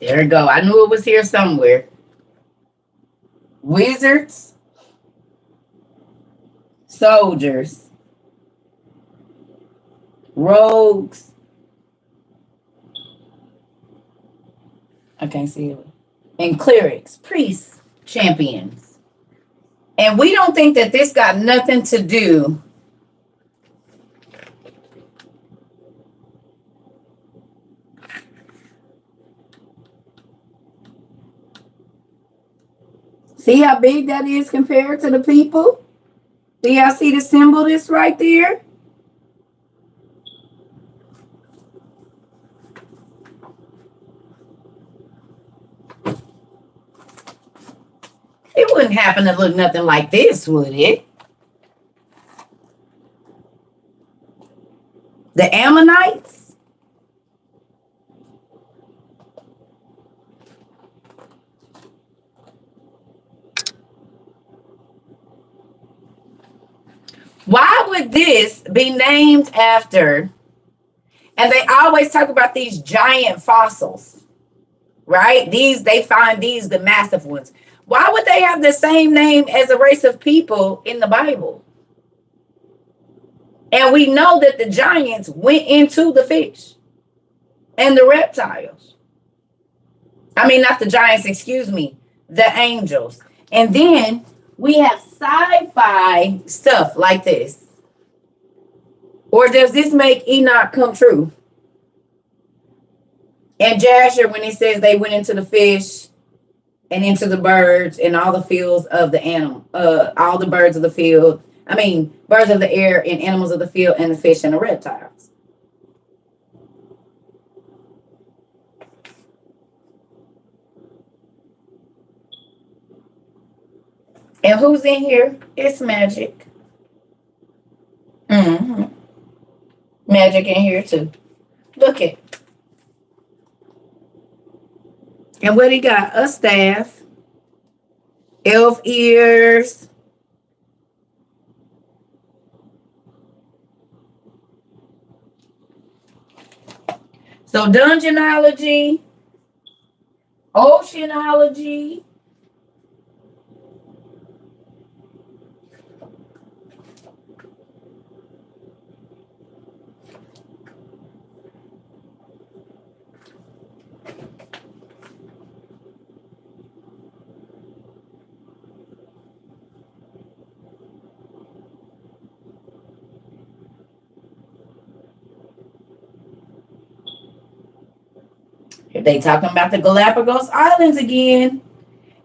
There we go. I knew it was here somewhere. Wizards, soldiers, rogues. I can't see it. And clerics, priests, champions. And we don't think that this got nothing to do. See how big that is compared to the people? Do y'all see the symbol that's right there? It wouldn't happen to look nothing like this, would it? The Ammonites? Why would this be named after? And they always talk about these giant fossils, right? They find these the massive ones. Why would they have the same name as a race of people in the Bible? And we know that the giants went into the fish and the reptiles. I mean, not the giants, excuse me, the angels. And then we have sci-fi stuff like this. Or does this make Enoch come true? And Jasher, when he says they went into the fish and into the birds and all the fields of the animal, all the birds of the field. I mean, birds of the air and animals of the field and the fish and the reptiles. And who's in here? It's Magic. Hmm. Magic in here too. Look it. And what he got? A staff, elf ears. So dungeonology, oceanology. They talking about the Galapagos Islands again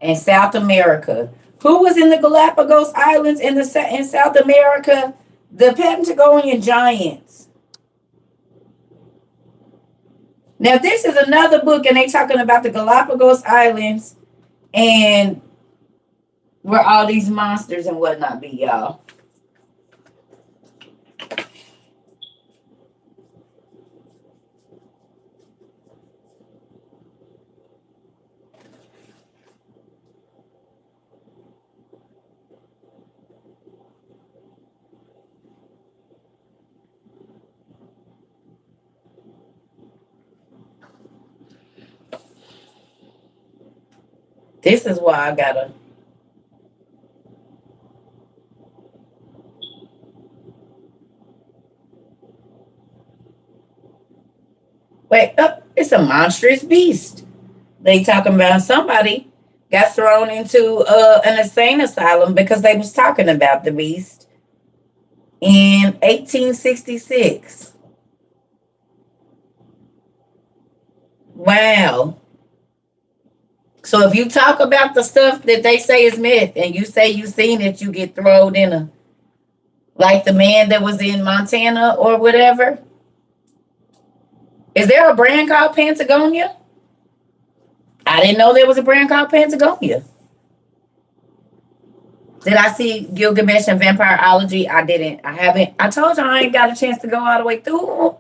and South America. Who was in the Galapagos Islands in South America? The Patagonian giants. Now this is another book, and they talking about the Galapagos Islands and where all these monsters and whatnot be, y'all. This is why I gotta. Wait, it's a monstrous beast. They talking about somebody got thrown into an insane asylum because they was talking about the beast in 1866. Wow. So if you talk about the stuff that they say is myth and you say you seen it, you get thrown in a, like the man that was in Montana or whatever. Is there a brand called Patagonia? I didn't know there was a brand called Patagonia. Did I see Gilgamesh and Vampireology? I didn't. I haven't. I told you I ain't got a chance to go all the way through.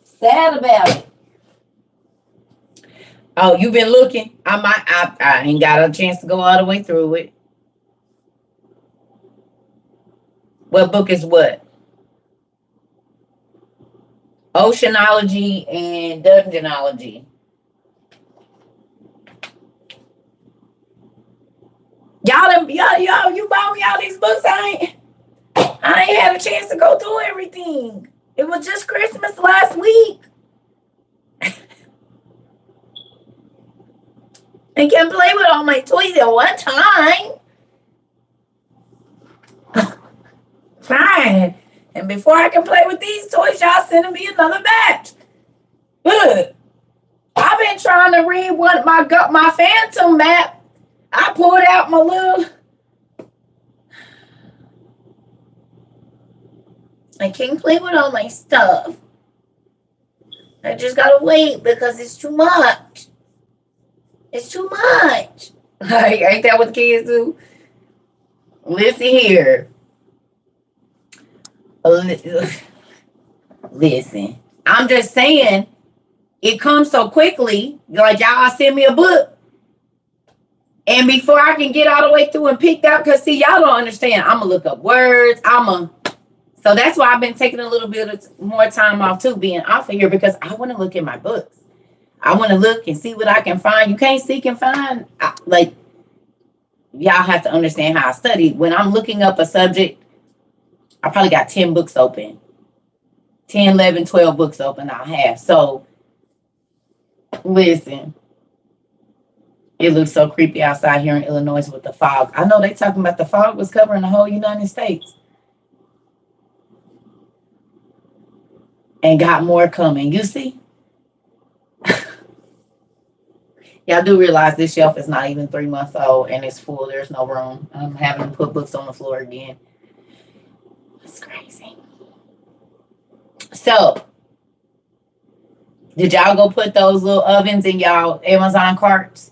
Sad about it. Oh, you've been looking. I ain't got a chance to go all the way through it. What book is what? Oceanology and Dungeonology. You bought me all these books. I ain't had a chance to go through everything. It was just Christmas last week. I can't play with all my toys at one time. Fine. And before I can play with these toys, y'all sending me another batch. Good. I've been trying to read my Phantom map. I pulled out my little. I can't play with all my stuff. I just gotta wait because it's too much. It's too much. Ain't that what the kids do? Listen here. Listen. I'm just saying, it comes so quickly. Like y'all send me a book. And before I can get all the way through and picked out, because see, y'all don't understand. I'm going to look up words. So that's why I've been taking a little bit of more time off too, being off of here, because I want to look at my books. I want to look and see what I can find. You can't seek and find. Y'all have to understand how I study. When I'm looking up a subject, I probably got 10 books open. 10, 11, 12 books open I'll have. So, listen. It looks so creepy outside here in Illinois with the fog. I know they talking about the fog was covering the whole United States. And got more coming. You see? Y'all do realize this shelf is not even 3 months old and it's full. There's no room. I'm having to put books on the floor again. It's crazy. So, did y'all go put those little ovens in y'all Amazon carts?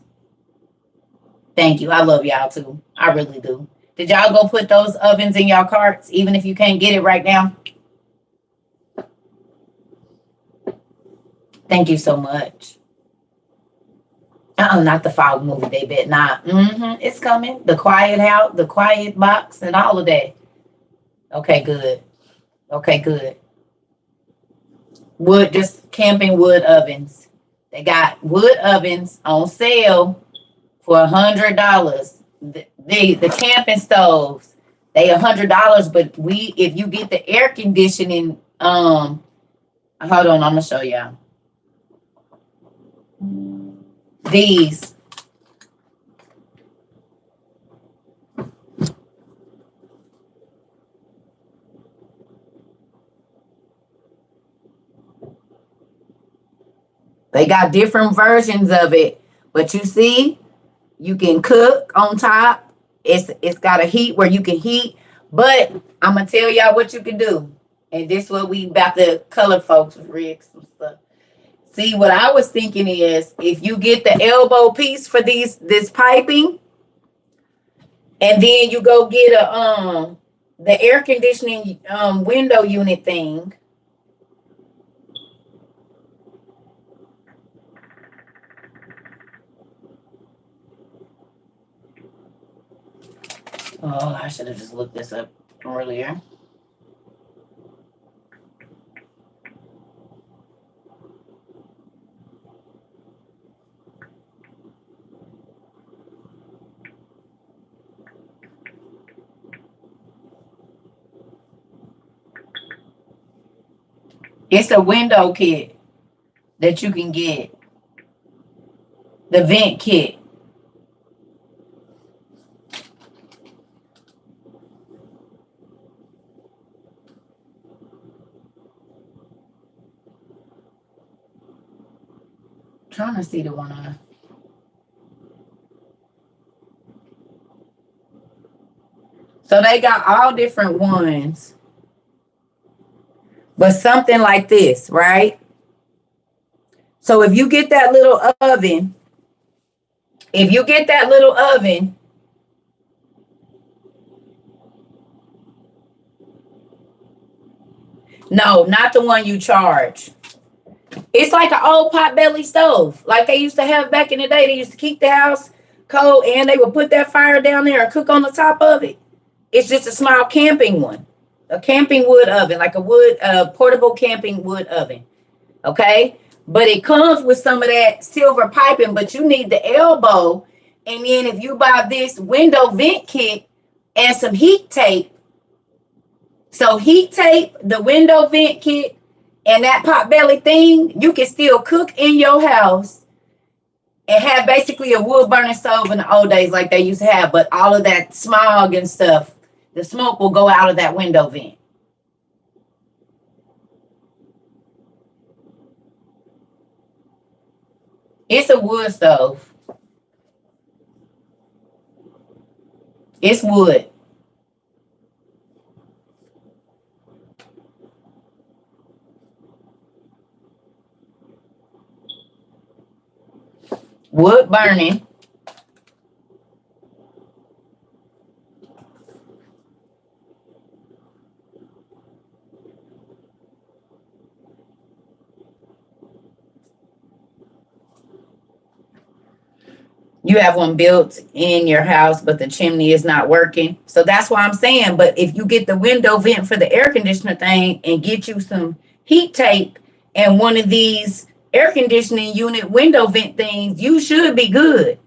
Thank you. I love y'all too. I really do. Did y'all go put those ovens in y'all carts, even if you can't get it right now? Thank you so much. Not the Fog movie. They bet not. It's coming. The Quiet House, the Quiet Box, and all of that. Okay, good. Okay, good. Wood, just camping wood ovens. They got wood ovens on sale for $100. The camping stoves, they $100, but if you get the air conditioning, hold on, I'm gonna show y'all. These. They got different versions of it, but you see, you can cook on top. It's got a heat where you can heat, but I'm gonna tell y'all what you can do. And this is what we about to color folks rig some stuff. See, what I was thinking is if you get the elbow piece for this piping, and then you go get the air conditioning window unit thing. Oh, I should have just looked this up earlier. It's a window kit that you can get. The vent kit. Trying to see the one on. So they got all different ones. But something like this, right? So if you get that little oven, no, not the one you charge. It's like an old potbelly stove, like they used to have back in the day. They used to keep the house cold, and they would put that fire down there and cook on the top of it. It's just a small camping one, a camping wood oven, like a portable camping wood oven. Okay, but it comes with some of that silver piping, but you need the elbow. And then if you buy this window vent kit and some heat tape, so heat tape, the window vent kit, and that potbelly thing, you can still cook in your house and have basically a wood burning stove in the old days like they used to have, but all of that smog and stuff, the smoke will go out of that window vent. It's a wood stove. It's wood. Wood burning. You have one built in your house, but the chimney is not working. So that's why I'm saying, but if you get the window vent for the air conditioner thing and get you some heat tape and one of these air conditioning unit window vent things, you should be good.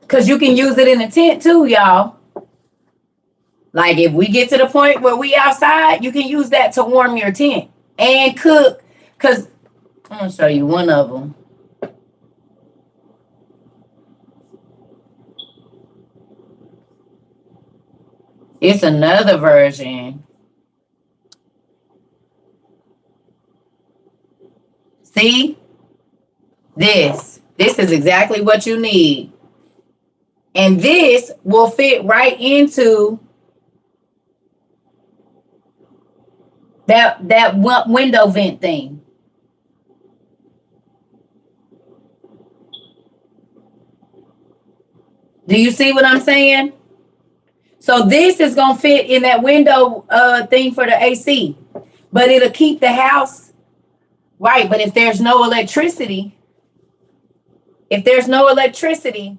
Because you can use it in a tent too, y'all. Like if we get to the point where we outside, you can use that to warm your tent and cook. Because I'm going to show you one of them. It's another version. See? This is exactly what you need. And this will fit right into that window vent thing. Do you see what I'm saying? So this is gonna fit in that window thing for the AC, but it'll keep the house right. But if there's no electricity,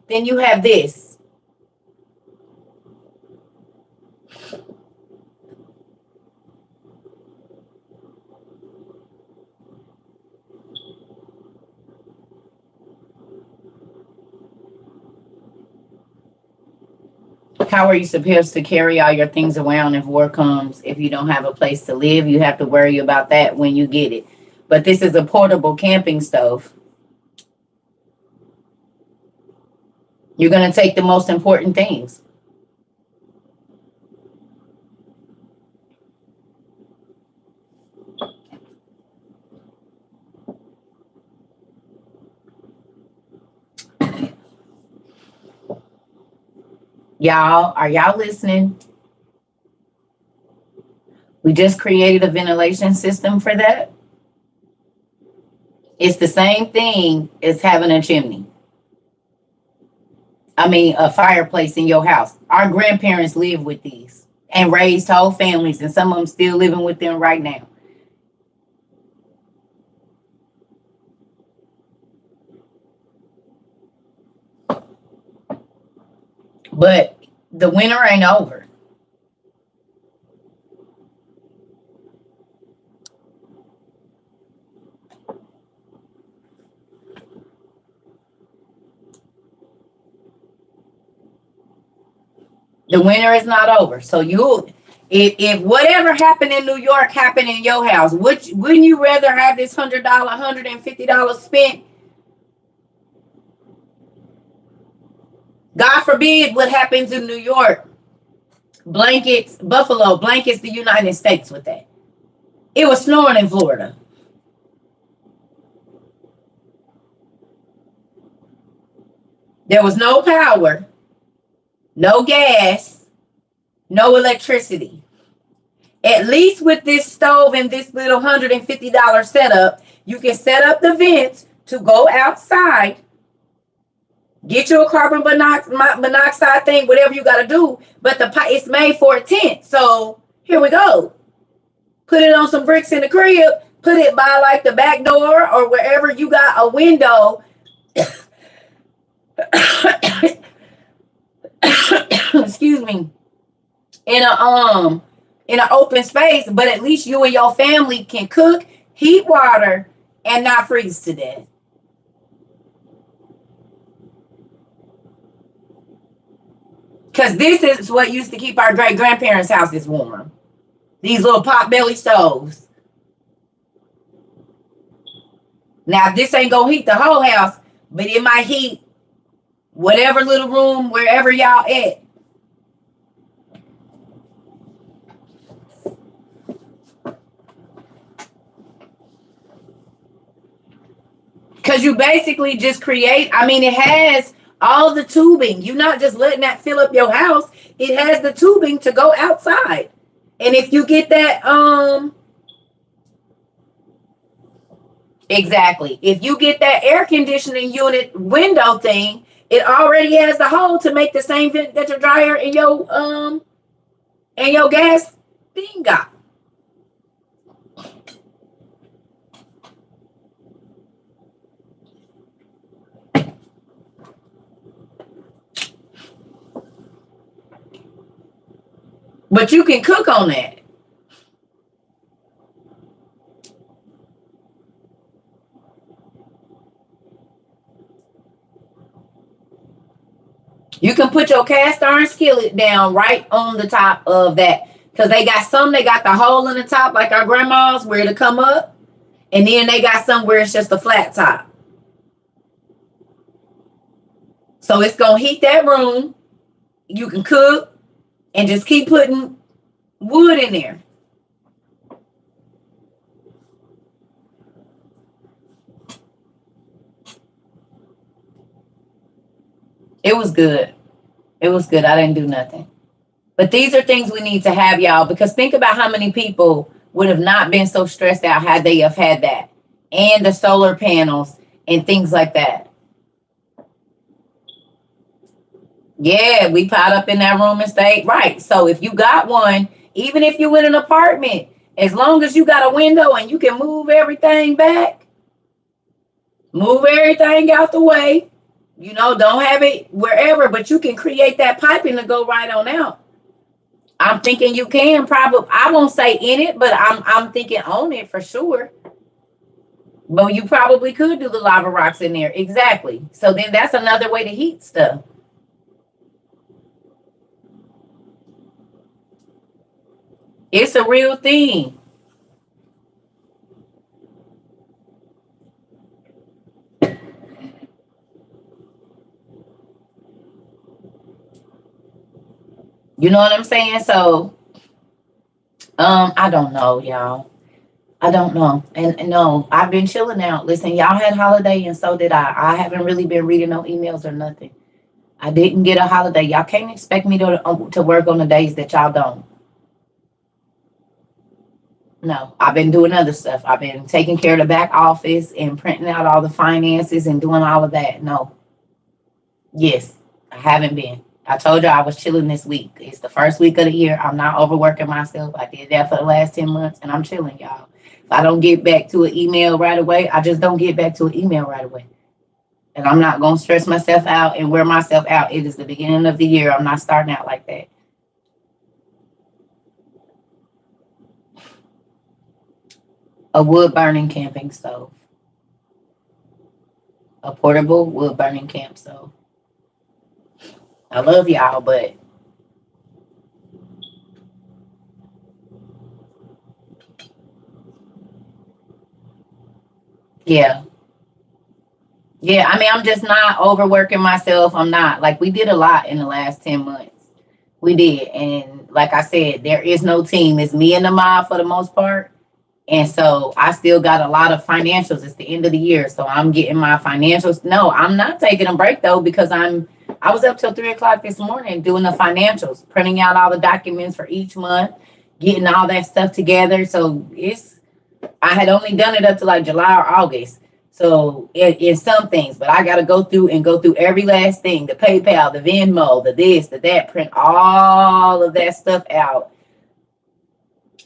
then you have this. How are you supposed to carry all your things around if war comes? If you don't have a place to live, you have to worry about that when you get it. But this is a portable camping stove. You're going to take the most important things. Y'all, are y'all listening? We just created a ventilation system for that. It's the same thing as having a chimney. I mean, a fireplace in your house. Our grandparents lived with these and raised whole families, and some of them still living with them right now. But the winter ain't over. The winter is not over. So if whatever happened in New York happened in your house, wouldn't you rather have this $100, $150 spent? God forbid what happens in New York. Blankets, Buffalo blankets the United States with that. It was snowing in Florida. There was no power, no gas, no electricity. At least with this stove and this little $150 setup, you can set up the vents to go outside. Get you a carbon monoxide thing, whatever you got to do. But it's made for a tent. So here we go. Put it on some bricks in the crib. Put it by like the back door or wherever you got a window. Excuse me. In an open space, but at least you and your family can cook, heat water, and not freeze to death. Because this is what used to keep our great grandparents' houses warm. These little pot belly stoves. Now, this ain't gonna heat the whole house, but it might heat whatever little room, wherever y'all at. Because you basically just create, it has all the tubing. You're not just letting that fill up your house. It has the tubing to go outside. And if you get that, exactly. If you get that air conditioning unit window thing, it already has the hole to make the same vent that your dryer and your gas thing got. But you can cook on that. You can put your cast iron skillet down right on the top of that. Because they got the hole in the top, like our grandma's, where it'll come up. And then they got some where it's just a flat top. So it's going to heat that room. You can cook. And just keep putting wood in there. It was good. It was good. I didn't do nothing. But these are things we need to have, y'all, because think about how many people would have not been so stressed out had they have had that. And the solar panels and things like that. Yeah, we piled up in that room and stayed. Right. So if you got one, even if you in an apartment, as long as you got a window and you can move everything back, move everything out the way, don't have it wherever, but you can create that piping to go right on out. I'm thinking you can probably, I won't say in it, but I'm thinking on it for sure. But you probably could do the lava rocks in there. Exactly. So then that's another way to heat stuff. It's a real thing. You know what I'm saying? So, I don't know, y'all. I don't know. And no, I've been chilling out. Listen, y'all had holiday and so did I. I haven't really been reading no emails or nothing. I didn't get a holiday. Y'all can't expect me to work on the days that y'all don't. No, I've been doing other stuff. I've been taking care of the back office and printing out all the finances and doing all of that. No, yes, I haven't been. I told you I was chilling this week. It's the first week of the year. I'm not overworking myself. I did that for the last 10 months and I'm chilling, y'all. If I don't get back to an email right away, I just don't get back to an email right away. And I'm not going to stress myself out and wear myself out. It is the beginning of the year. I'm not starting out like that. A wood burning camping stove, a portable wood burning camp stove. I love y'all, but yeah. Yeah, I mean, I'm just not overworking myself. I'm not. Like, we did a lot in the last 10 months. We did. And like I said, there is no team. It's me and the mob for the most part. And so I still got a lot of financials. It's the end of the year. So I'm getting my financials. No, I'm not taking a break though, because I was up till 3 o'clock this morning doing the financials, printing out all the documents for each month, getting all that stuff together. So I had only done it up to like July or August. So in some things, but I got to go through every last thing, the PayPal, the Venmo, the this, the that, print all of that stuff out.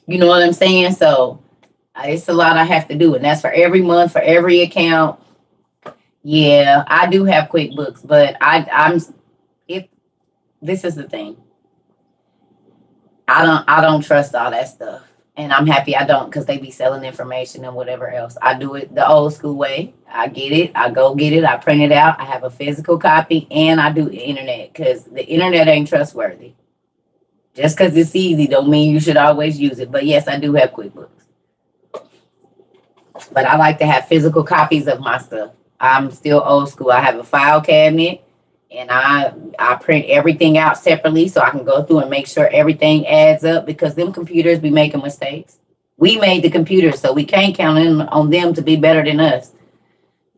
You know what I'm saying? So it's a lot I have to do. And that's for every month, for every account. Yeah, I do have QuickBooks, but if this is the thing, I don't trust all that stuff. And I'm happy I don't, because they be selling information and whatever else. I do it the old school way. I get it, I go get it, I print it out, I have a physical copy, and I do the internet because the internet ain't trustworthy. Just because it's easy don't mean you should always use it. But yes, I do have QuickBooks. But I like to have physical copies of my stuff. I'm still old school. I have a file cabinet and I print everything out separately so I can go through and make sure everything adds up, because them computers be making mistakes. We made the computers, so we can't count on them to be better than us.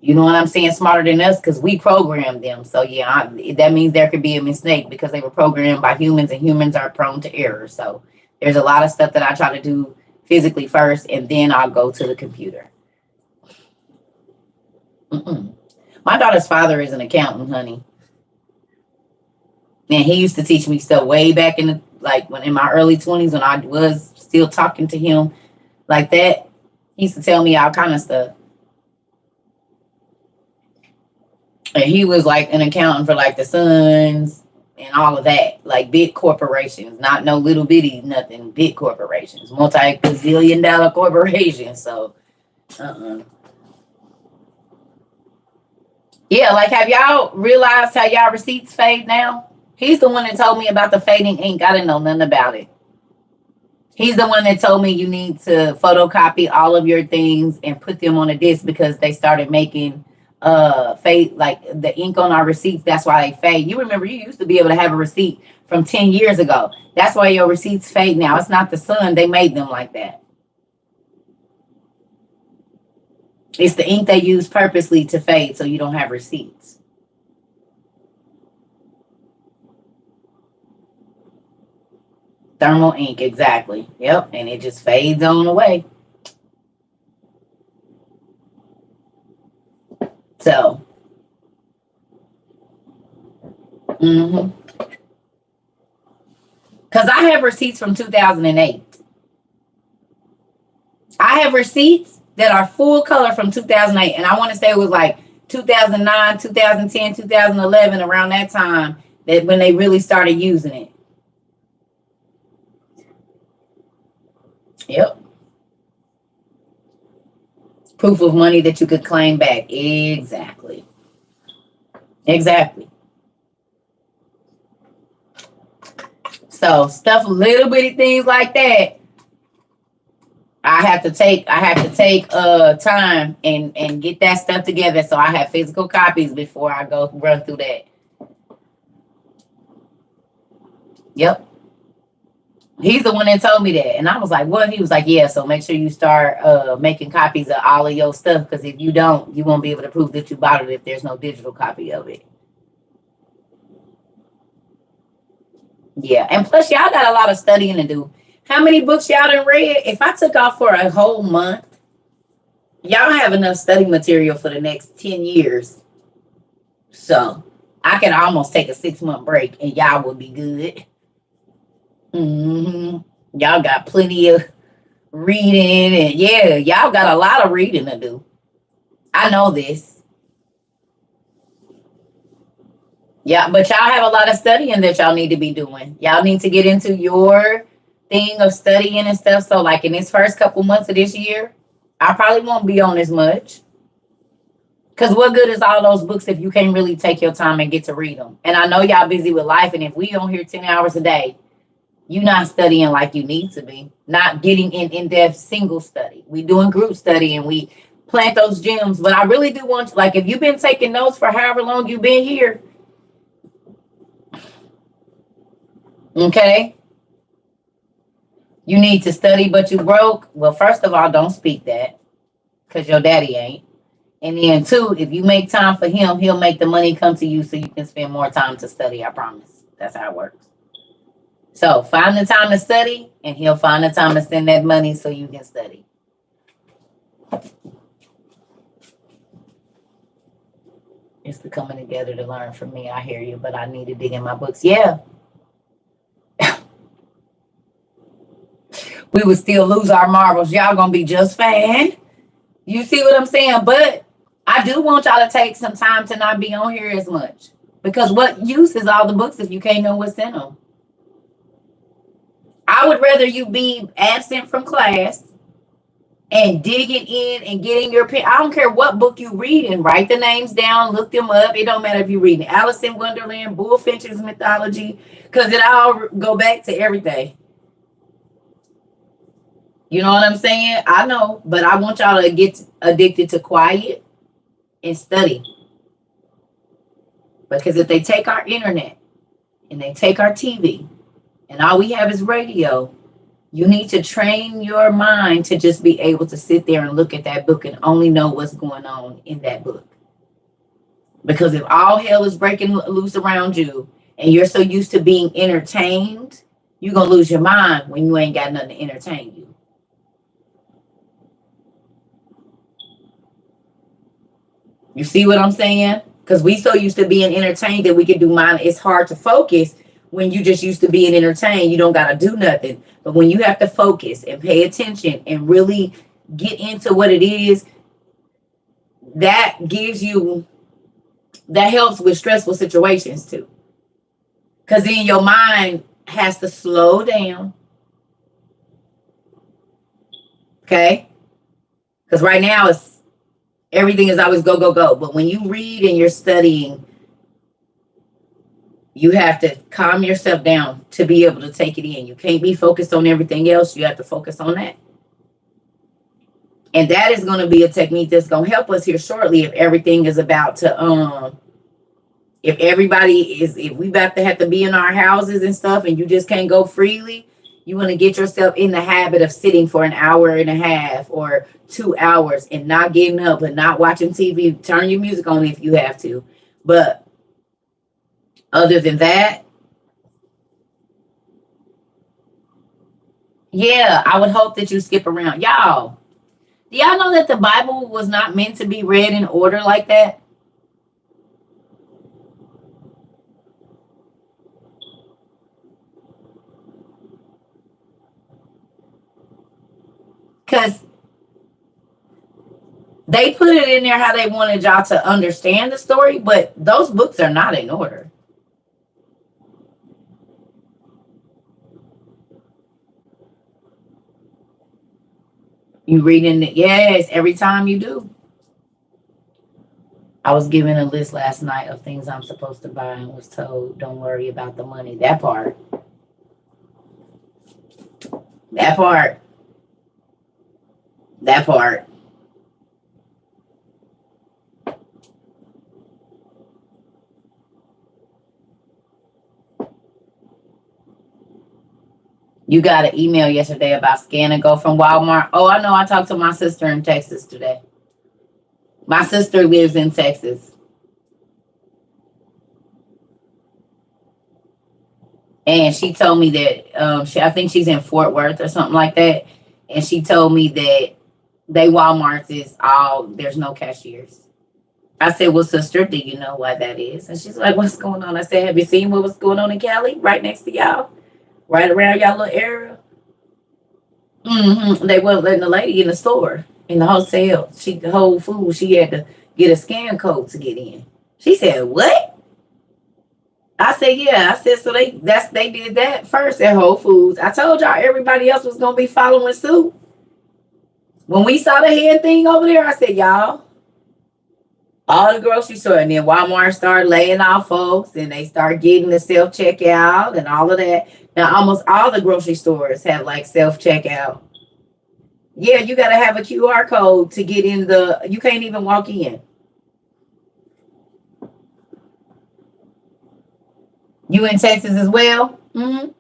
You know what I'm saying? Smarter than us, because we programmed them. So yeah, that means there could be a mistake because they were programmed by humans and humans are prone to error. So there's a lot of stuff that I try to do physically first and then I'll go to the computer. Mm-mm. My daughter's father is an accountant, honey. And he used to teach me stuff way back in the, like when in my early 20s when I was still talking to him like that. He used to tell me all kind of stuff. And he was like an accountant for like the Suns and all of that, like big corporations, not no little bitty nothing, big corporations, multi-gazillion dollar corporations. So, uh-uh. Yeah, like have y'all realized how y'all receipts fade now? He's the one that told me about the fading ink. I didn't know nothing about it. He's the one that told me you need to photocopy all of your things and put them on a disc because they started making fade, like the ink on our receipts. That's why they fade. You remember you used to be able to have a receipt from 10 years ago. That's why your receipts fade now. It's not the sun. They made them like that. It's the ink they use purposely to fade so you don't have receipts. Thermal ink, exactly. Yep. And it just fades on away. So, mm-hmm. Because I have receipts from 2008. I have receipts that are full color from 2008. And I want to say it was like 2009, 2010, 2011, around that time, that when they really started using it. Yep. Proof of money that you could claim back. Exactly. Exactly. So stuff, little bitty things like that. I have to take time and get that stuff together, so I have physical copies before I go run through that. Yep. He's the one that told me that. And I was like, what? He was like, yeah, so make sure you start making copies of all of your stuff, because if you don't, you won't be able to prove that you bought it if there's no digital copy of it. Yeah, and plus y'all got a lot of studying to do. How many books y'all done read? If I took off for a whole month, y'all have enough study material for the next 10 years. So I can almost take a 6-month break and y'all will be good. Y'all got plenty of reading, and yeah, y'all got a lot of reading to do. I know this. Yeah, but y'all have a lot of studying that y'all need to be doing. Y'all need to get into your thing of studying and stuff. So like in this first couple months of this year, I probably won't be on as much. Because what good is all those books if you can't really take your time and get to read them? And I know y'all busy with life, and if we don't hear 10 hours a day, you're not studying like you need to be. Not getting in-depth single study. We doing group study and we plant those gems. But I really do want to, like, if you've been taking notes for however long you've been here, okay, you need to study, but you broke. Well, first of all, don't speak that, because your daddy ain't. And then two, if you make time for him, he'll make the money come to you so you can spend more time to study. I promise. That's how it works. So find the time to study, and he'll find the time to send that money so you can study. It's the coming together to learn from me. I hear you, but I need to dig in my books. Yeah. We would still lose our marbles. Y'all gonna be just fine. You see what I'm saying? But I do want y'all to take some time to not be on here as much, because what use is all the books if you can't know what's in them? I would rather you be absent from class and digging in and getting your pen. I don't care what book you read, and write the names down, look them up. It don't matter if you're reading Alice in Wonderland, Bullfinch's Mythology, because it all go back to everything. You know what I'm saying? I know, but I want y'all to get addicted to quiet and study. Because if they take our internet and they take our TV and all we have is radio, you need to train your mind to just be able to sit there and look at that book and only know what's going on in that book. Because if all hell is breaking loose around you and you're so used to being entertained, you're going to lose your mind when you ain't got nothing to entertain you. You see what I'm saying? Because we so used to being entertained that we can do mine. It's hard to focus when you just used to being entertained. You don't got to do nothing. But when you have to focus and pay attention and really get into what it is, that gives you, that helps with stressful situations too. Because then your mind has to slow down. Okay? Because right now everything is always go, go, go. But when you read and you're studying, you have to calm yourself down to be able to take it in. You can't be focused on everything else. You have to focus on that. And that is going to be a technique that's going to help us here shortly if everything is about to, if we about to have to be in our houses and stuff and you just can't go freely, you want to get yourself in the habit of sitting for an hour and a half or 2 hours and not getting up and not watching TV. Turn your music on if you have to. But other than that, yeah, I would hope that you skip around. Y'all, do y'all know that the Bible was not meant to be read in order like that? because they put it in there how they wanted y'all to understand the story, but those books are not in order. You reading it? Yes, every time you do. I was given a list last night of things I'm supposed to buy and was told, don't worry about the money. That part. That part. That part. You got an email yesterday about Scan and Go from Walmart. Oh, I know. I talked to my sister in Texas today. My sister lives in Texas. And she told me that I think she's in Fort Worth or something like that. And she told me that they Walmart's is all, there's no cashiers. I said, well, sister, do you know why that is? And she's like, what's going on? I said, have you seen what was going on in Cali? Right next to y'all? Right around y'all little area? They weren't letting the lady in the store, in the hotel. The Whole Foods, she had to get a scan code to get in. She said, what? I said, yeah. I said, so they did that first at Whole Foods. I told y'all everybody else was gonna be following suit. When we saw the head thing over there, I said, y'all, all the grocery store, and then Walmart started laying off folks, and they start getting the self checkout and all of that. Now almost all the grocery stores have like self checkout. Yeah, you got to have a QR code to get in you can't even walk in. You in Texas as well? Mm-hmm.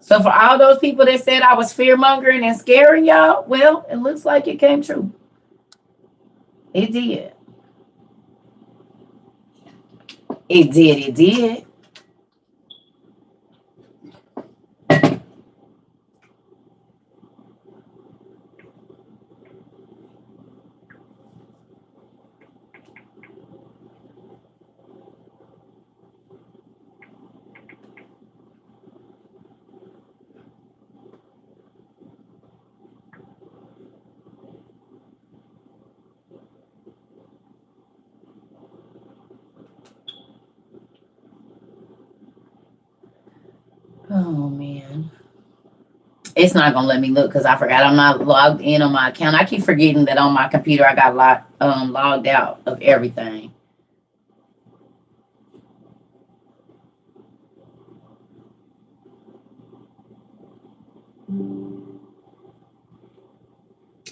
So for all those people that said I was fear mongering and scaring y'all, well, it looks like it came true. It did. It did. It did. Oh man. It's not gonna let me look because I forgot I'm not logged in on my account. I keep forgetting that on my computer I got logged out of everything.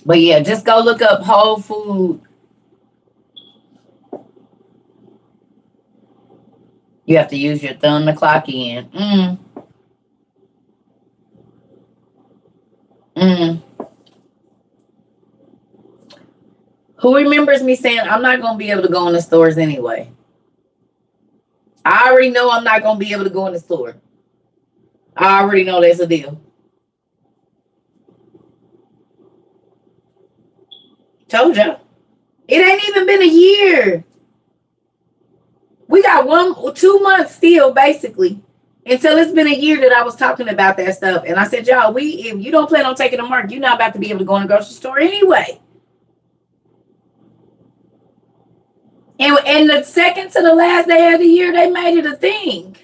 But yeah, just go look up Whole Food. You have to use your thumb to clock in. Who remembers me saying I'm not gonna be able to go in the stores anyway? I already know I'm not gonna be able to go in the store. I already know that's a deal. Told you. It ain't even been a year. We got 2 months still, basically, until it's been a year that I was talking about that stuff. And I said, y'all, if you don't plan on taking a mark, you're not about to be able to go in the grocery store anyway. And the second to the last day of the year, they made it a thing.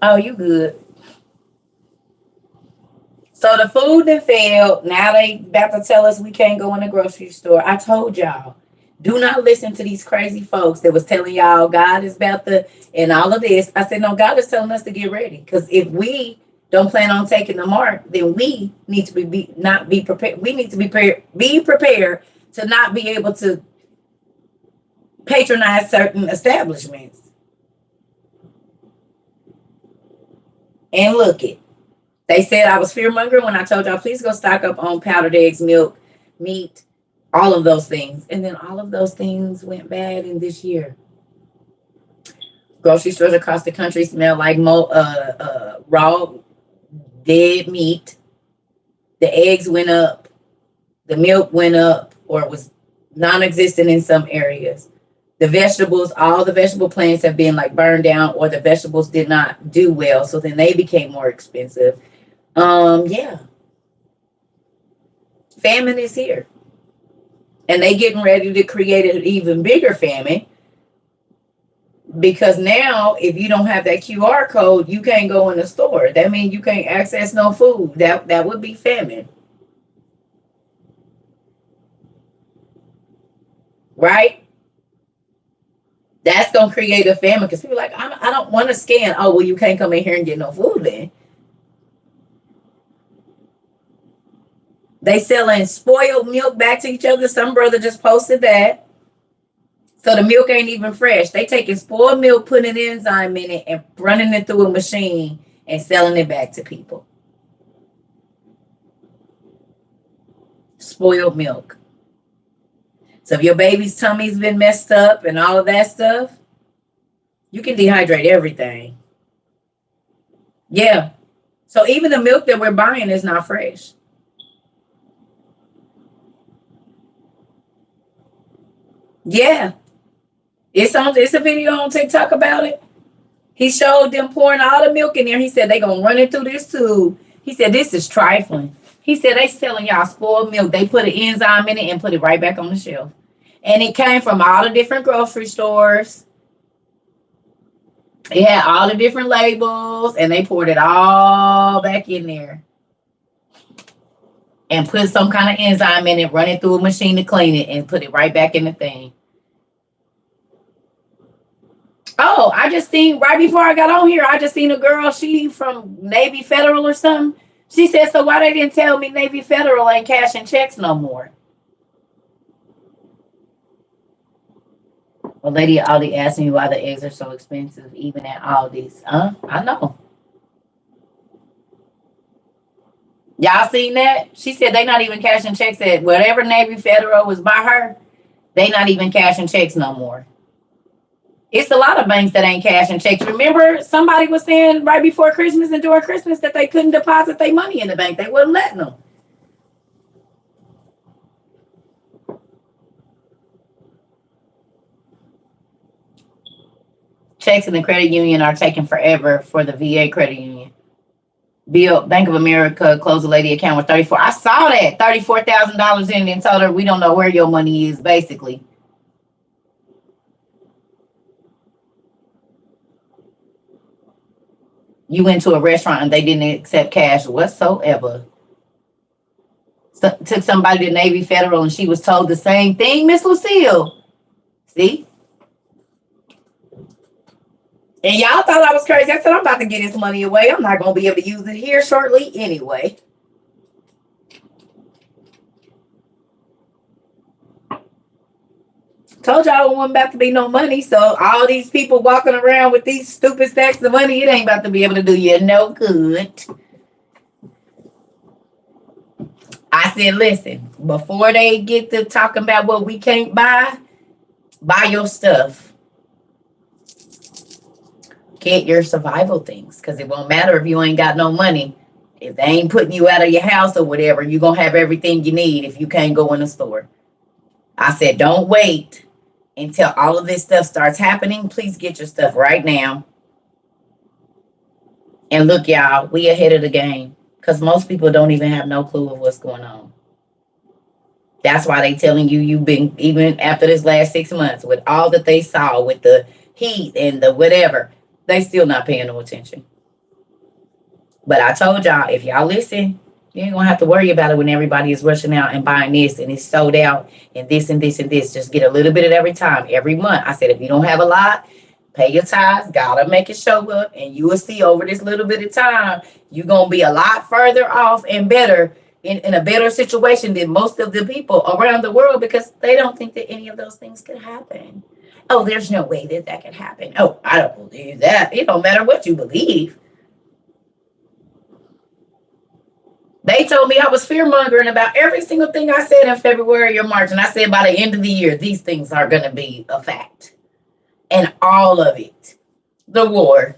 Oh, you good. So the food that failed, now they about to tell us we can't go in the grocery store. I told y'all, do not listen to these crazy folks that was telling y'all God is about to, and all of this. I said, no, God is telling us to get ready. Because if we don't plan on taking the mark, then we need to not be prepared. We need to be prepared to not be able to patronize certain establishments. And look it. They said I was fear mongering when I told y'all, please go stock up on powdered eggs, milk, meat, all of those things. And then all of those things went bad in this year. Grocery stores across the country smell like raw dead meat. The eggs went up. The milk went up, or it was non-existent in some areas. The vegetables, all the vegetable plants have been like burned down, or the vegetables did not do well, so then they became more expensive. Yeah, famine is here, and they getting ready to create an even bigger famine, because now if you don't have that QR code, you can't go in the store. That means you can't access no food. That would be famine, right? That's gonna create a famine because people are like, I don't want to scan. Oh well, you can't come in here and get no food then. They selling spoiled milk back to each other. Some brother just posted that. So the milk ain't even fresh. They taking spoiled milk, putting an enzyme in it, and running it through a machine and selling it back to people. Spoiled milk. So if your baby's tummy's been messed up and all of that stuff, you can dehydrate everything. Yeah. So even the milk that we're buying is not fresh. Yeah. It's a video on TikTok about it. He showed them pouring all the milk in there. He said they gonna run it through this tube. He said this is trifling. He said they selling y'all spoiled milk. They put an enzyme in it and put it right back on the shelf. And it came from all the different grocery stores. It had all the different labels, and they poured it all back in there and put some kind of enzyme in it, run it through a machine to clean it, and put it right back in the thing. Oh, I just seen right before I got on here, I just seen a girl, she from Navy Federal or something. She said, so why they didn't tell me Navy Federal ain't cashing checks no more? A lady at Aldi asked me why the eggs are so expensive, even at Aldi's. I know. Y'all seen that? She said they not even cashing checks at whatever Navy Federal was by her. They not even cashing checks no more. It's a lot of banks that ain't cashing checks. Remember, somebody was saying right before Christmas and during Christmas that they couldn't deposit their money in the bank. They wasn't letting them. Checks in the credit union are taking forever for the VA credit union. Bank of America closed a lady account with 34. I saw that $34,000 in it and told her we don't know where your money is, basically. You went to a restaurant and they didn't accept cash whatsoever. Took somebody to Navy Federal and she was told the same thing, Miss Lucille. See? And y'all thought I was crazy. I said, I'm about to get this money away. I'm not going to be able to use it here shortly anyway. Told y'all it wasn't about to be no money. So all these people walking around with these stupid stacks of money, it ain't about to be able to do you no good. I said, listen, before they get to talking about what we can't buy your stuff. Get your survival things, because it won't matter if you ain't got no money. If they ain't putting you out of your house or whatever, you're going to have everything you need if you can't go in the store. I said, don't wait until all of this stuff starts happening. Please get your stuff right now. And look, y'all, we ahead of the game, because most people don't even have no clue of what's going on. That's why they telling you you've been, even after this last 6 months, with all that they saw with the heat and the whatever, they still not paying no attention. But I told y'all, if y'all listen, you ain't gonna have to worry about it when everybody is rushing out and buying this and it's sold out and this and this and this. Just get a little bit of every time, every month. I said, if you don't have a lot, pay your tithes, gotta make it show up, and you will see over this little bit of time, you're gonna be a lot further off and better in a better situation than most of the people around the world, because they don't think that any of those things could happen. Oh, there's no way that that can happen. Oh, I don't believe that. It don't matter what you believe. They told me I was fear-mongering about every single thing I said in February or March. And I said by the end of the year, these things are going to be a fact. And all of it. The war,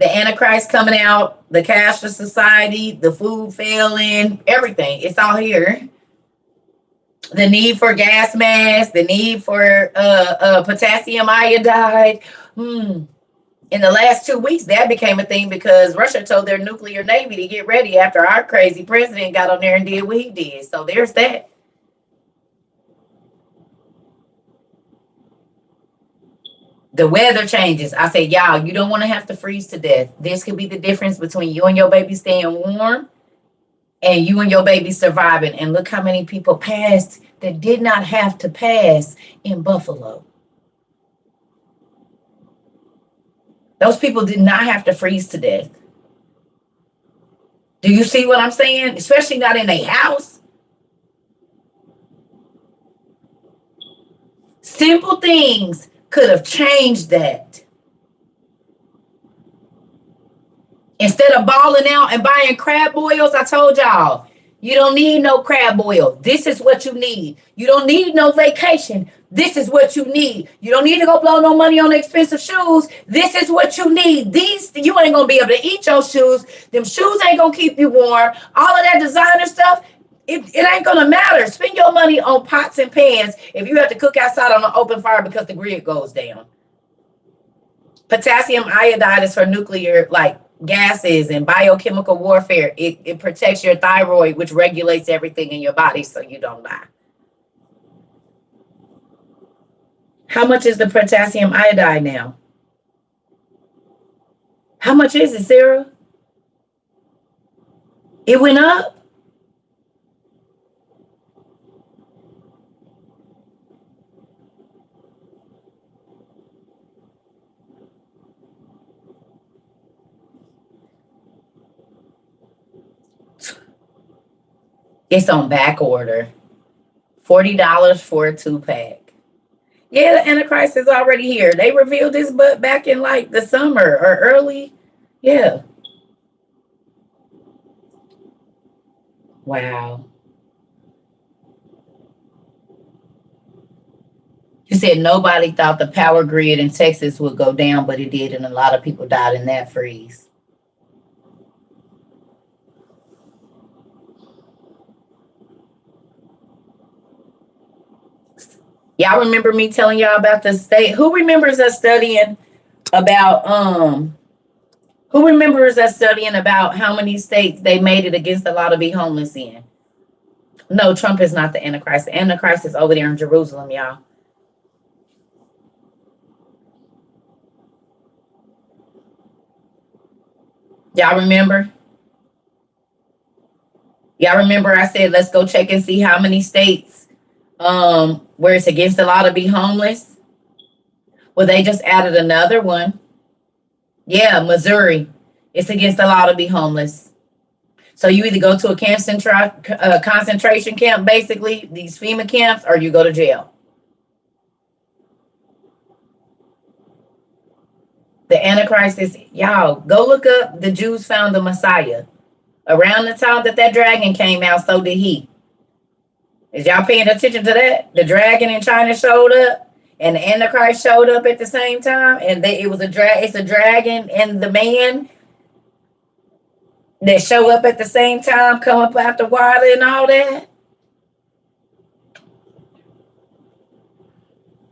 The Antichrist coming out, the cashless society, the food failing, everything. It's all here. The need for gas masks, the need for potassium iodide. In the last 2 weeks, that became a thing because Russia told their nuclear navy to get ready after our crazy president got on there and did what he did. So there's that. The weather changes. I said, y'all, you don't want to have to freeze to death. This could be the difference between you and your baby staying warm and you and your baby surviving. And look how many people passed that did not have to pass in Buffalo. Those people did not have to freeze to death. Do you see what I'm saying? Especially not in a house. Simple things could have changed that. Instead of balling out and buying crab boils, I told y'all, you don't need no crab boil. This is what you need. You don't need no vacation. This is what you need. You don't need to go blow no money on expensive shoes. This is what you need. These, you ain't going to be able to eat your shoes. Them shoes ain't going to keep you warm. All of that designer stuff, it ain't going to matter. Spend your money on pots and pans if you have to cook outside on an open fire because the grid goes down. Potassium iodide is for nuclear, like, gases and biochemical warfare. It protects your thyroid, which regulates everything in your body so you don't die. How much is the potassium iodide now? How much is it, Sarah? It went up. It's on back order. $40 for a 2-pack. Yeah, the Antichrist is already here. They revealed this but back in like the summer or early. Yeah. Wow. You said nobody thought the power grid in Texas would go down, but it did, and a lot of people died in that freeze. Y'all remember me telling y'all about the state? Who remembers us studying about how many states they made it against the law to be homeless in? No, Trump is not the Antichrist. The Antichrist is over there in Jerusalem, y'all. Y'all remember? Y'all remember I said, let's go check and see how many states where it's against the law to be homeless? Well, they just added another one. Yeah, Missouri. It's against the law to be homeless. So you either go to a concentration camp, basically, these FEMA camps, or you go to jail. The Antichrist is, y'all, go look up the Jews found the Messiah. Around the time that dragon came out, so did he. Is y'all paying attention to that? The dragon in China showed up, and the Antichrist showed up at the same time, and it's a dragon and the man that show up at the same time, come up out the water and all that.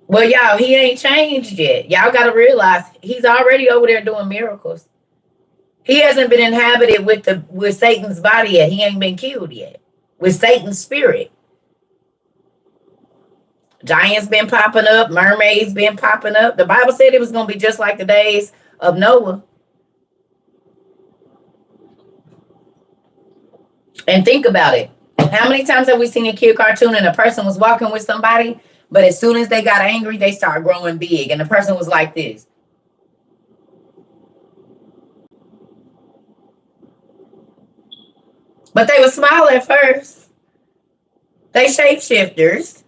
Well, y'all, he ain't changed yet. Y'all got to realize he's already over there doing miracles. He hasn't been inhabited with Satan's body yet. He ain't been killed yet with Satan's spirit. Giants been popping up. Mermaids been popping up. The Bible said it was going to be just like the days of Noah. And think about it. How many times have we seen a kid cartoon and a person was walking with somebody, but as soon as they got angry, they started growing big, and the person was like this. But they were small at first. They shapeshifters.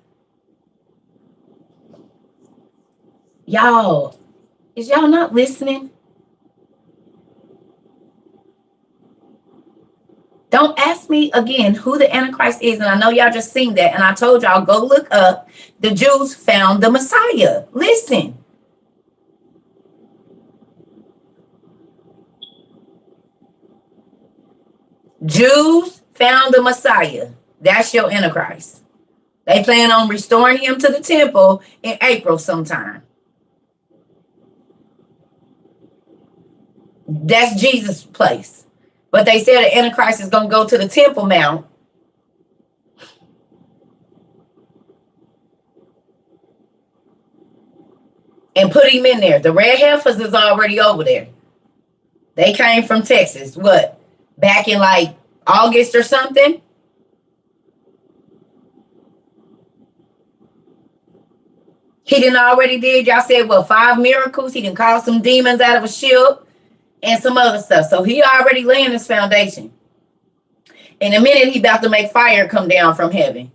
Y'all, is y'all not listening? Don't ask me again who the Antichrist is. And I know y'all just seen that. And I told y'all, go look up. The Jews found the Messiah. Listen. Jews found the Messiah. That's your Antichrist. They plan on restoring him to the temple in April sometime. That's Jesus' place. But they said the Antichrist is going to go to the Temple Mount. And put him in there. The red heifers is already over there. They came from Texas. What? Back in like August or something? He didn't already did. Y'all said, well, 5 miracles. He didn't call some demons out of a ship and some other stuff. So he already laying his foundation. In a minute, he about to make fire come down from heaven.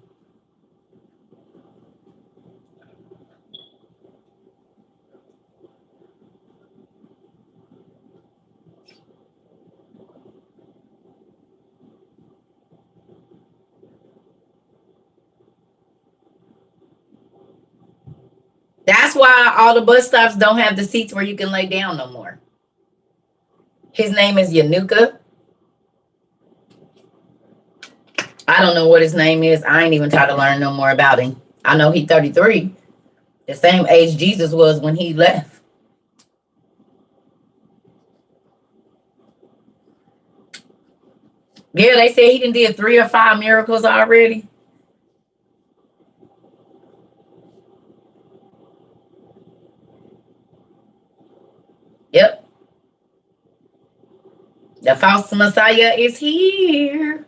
That's why all the bus stops don't have the seats where you can lay down no more. His name is Yanuka. I don't know what his name is. I ain't even try to learn no more about him. I know he's 33. The same age Jesus was when he left. Yeah, they said he done did 3 or 5 miracles already. Yep. The false Messiah is here.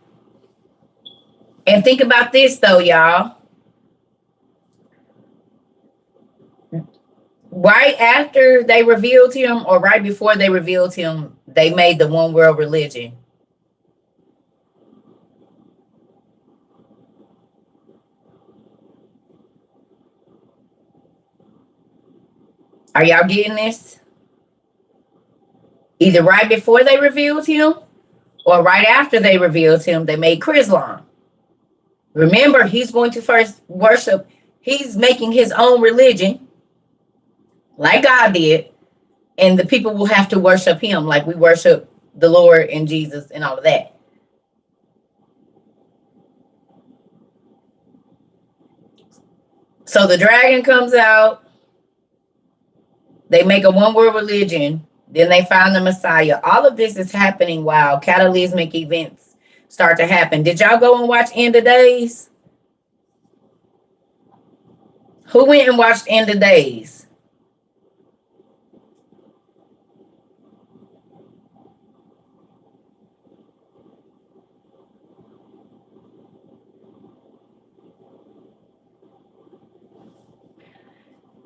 And think about this though, y'all. Right after they revealed him, or right before they revealed him, they made the one world religion. Are y'all getting this? Either right before they revealed him or right after they revealed him, they made Chrislam. Remember, he's going to first worship. He's making his own religion like God did. And the people will have to worship him like we worship the Lord and Jesus and all of that. So the dragon comes out. They make a one world religion. Then they find the Messiah. All of this is happening while cataclysmic events start to happen. Did y'all go and watch End of Days? Who went and watched End of Days?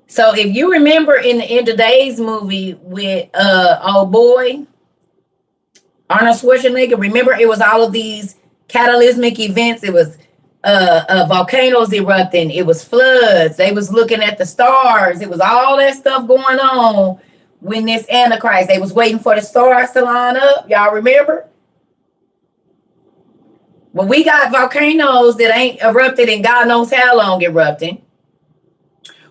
So if you remember in the End of Days movie with old boy Arnold Schwarzenegger, remember it was all of these cataclysmic events. It was volcanoes erupting. It was floods. They was looking at the stars. It was all that stuff going on when this Antichrist. They was waiting for the stars to line up. Y'all remember? Well, we got volcanoes that ain't erupted in God knows how long erupting.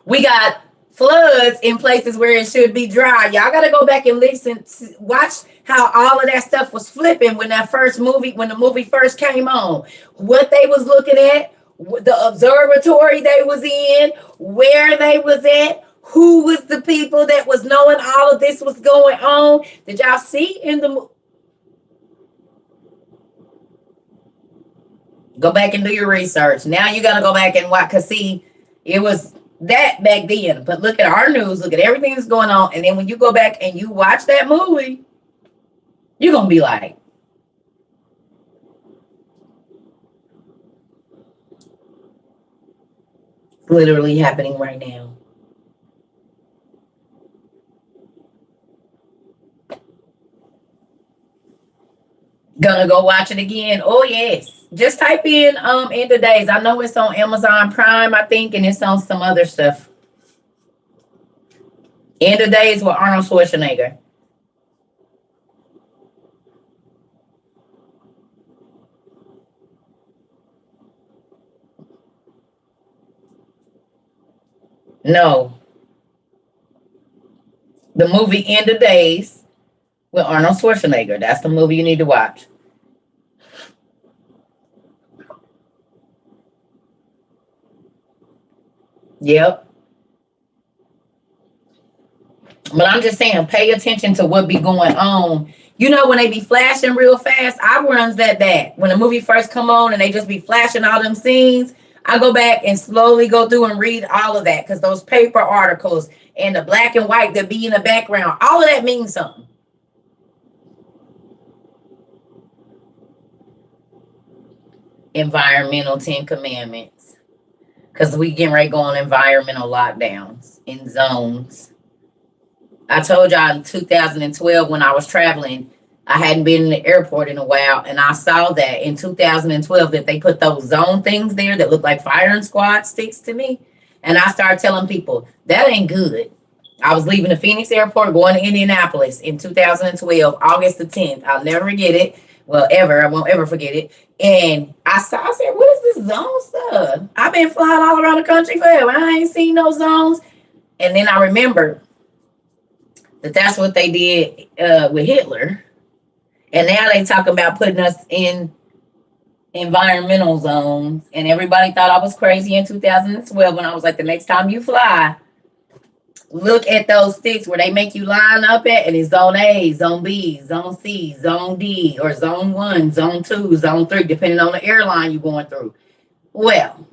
We got floods in places where it should be dry. Y'all got to go back and listen, watch how all of that stuff was flipping when the movie first came on. What they was looking at, the observatory they was in, where they was at, who was the people that was knowing all of this was going on. Did y'all see in the movie? Go back and do your research. Now you got to go back and watch, because see, it was that back then. But look at our news, look at everything that's going on. And then when you go back and you watch that movie, you're going to be like, literally happening right now. Gonna go watch it again. Oh yes. Just type in End of Days. I know it's on Amazon Prime, I think, and it's on some other stuff. End of Days with Arnold Schwarzenegger. No. The movie End of Days with Arnold Schwarzenegger. That's the movie you need to watch. Yep. But I'm just saying, pay attention to what be going on. You know, when they be flashing real fast, I runs that back. When the movie first come on and they just be flashing all them scenes, I go back and slowly go through and read all of that, because those paper articles and the black and white that be in the background, all of that means something. Environmental 10 commandments. Because we getting ready to go on environmental lockdowns in zones. I told y'all in 2012 when I was traveling, I hadn't been in the airport in a while, and I saw that in 2012 that they put those zone things there that look like firing squad sticks to me. And I started telling people, that ain't good. I was leaving the Phoenix airport going to Indianapolis in 2012, August the 10th. I'll never forget it. Well, ever. I won't ever forget it. And I said, what is this zone stuff? I've been flying all around the country forever. I ain't seen no zones. And then I remembered that that's what they did with Hitler. And now they talk about putting us in environmental zones. And everybody thought I was crazy in 2012 when I was like, the next time you fly, look at those sticks where they make you line up at, and it's zone A, zone B, zone C, zone D, or zone 1, zone 2, zone 3, depending on the airline you're going through. Well,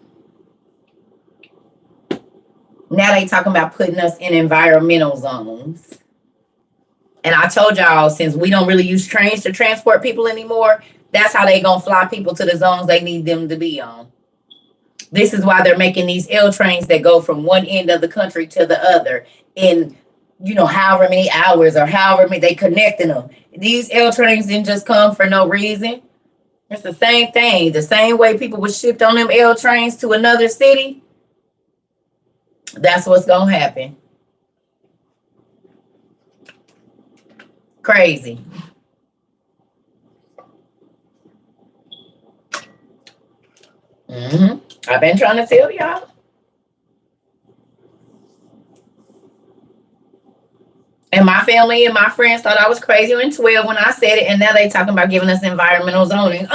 now they talking about putting us in environmental zones. And I told y'all, since we don't really use trains to transport people anymore, that's how they gonna fly people to the zones they need them to be on. This is why they're making these L trains that go from one end of the country to the other in, however many hours or however many they connecting them. These L trains didn't just come for no reason. It's the same thing. The same way people were shipped on them L trains to another city, that's what's gonna happen. Crazy. I've been trying to tell y'all. And my family and my friends thought I was crazy in 12 when I said it, and now they talking about giving us environmental zoning.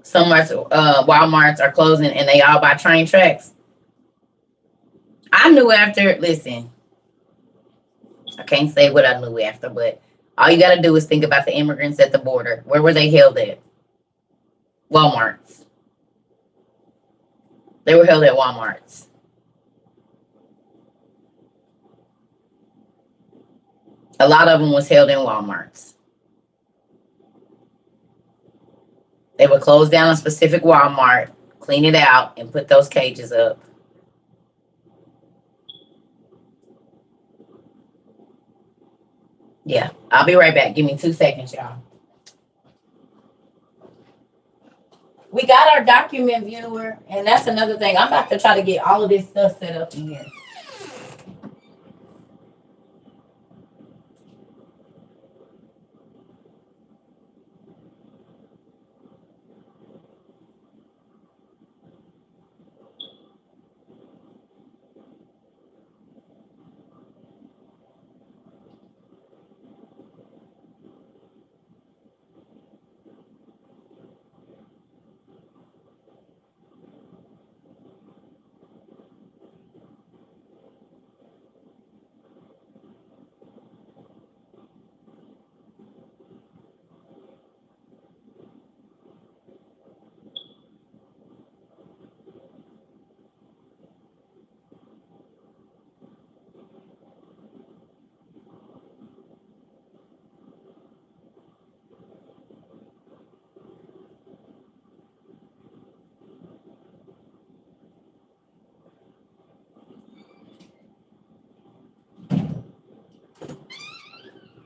Some Walmarts are closing, and they all buy train tracks. I knew after, listen, I can't say what I knew after, but all you got to do is think about the immigrants at the border. Where were they held at? Walmarts. They were held at Walmarts. A lot of them was held in Walmarts. They would close down a specific Walmart, clean it out, and put those cages up. Yeah, I'll be right back. Give me 2 seconds, y'all. We got our document viewer, and that's another thing. I'm about to try to get all of this stuff set up in here.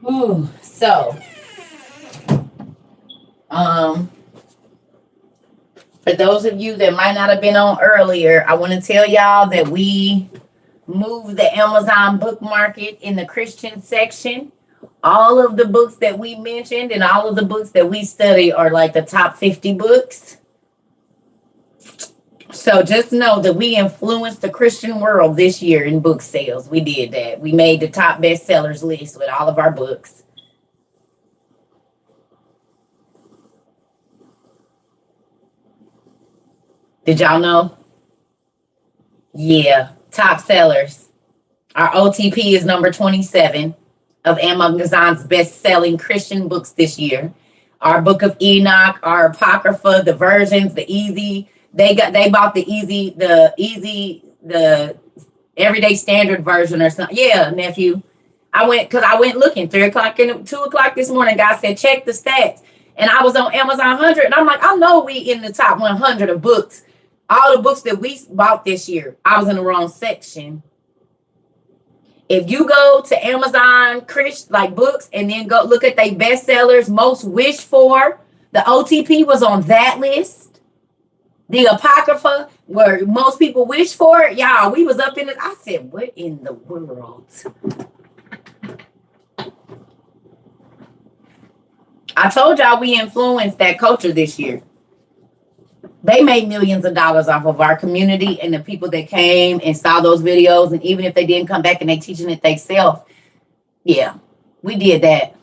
Ooh, so, for those of you that might not have been on earlier, I want to tell y'all that we moved the Amazon book market in the Christian section. All of the books that we mentioned and all of the books that we study are like the top 50 books. So just know that we influenced the Christian world this year in book sales. We did that. We made the top bestsellers list with all of our books. Did y'all know? Yeah, top sellers. Our OTP is number 27 of Amazon's best-selling Christian books this year. Our Book of Enoch, our Apocrypha, the versions, the easy. They bought the everyday standard version or something. Yeah, nephew. I went looking 3:00 and 2:00 this morning. God said, check the stats. And I was on Amazon 100. And I'm like, I know we in the top 100 of books. All the books that we bought this year. I was in the wrong section. If you go to Amazon books and then go look at their bestsellers, most wished for, the OTP was on that list. The Apocrypha, where most people wish for it, y'all, we was up in it. I said, what in the world? I told y'all we influenced that culture this year. They made millions of dollars off of our community and the people that came and saw those videos. And even if they didn't come back and they teaching it themselves, yeah, we did that.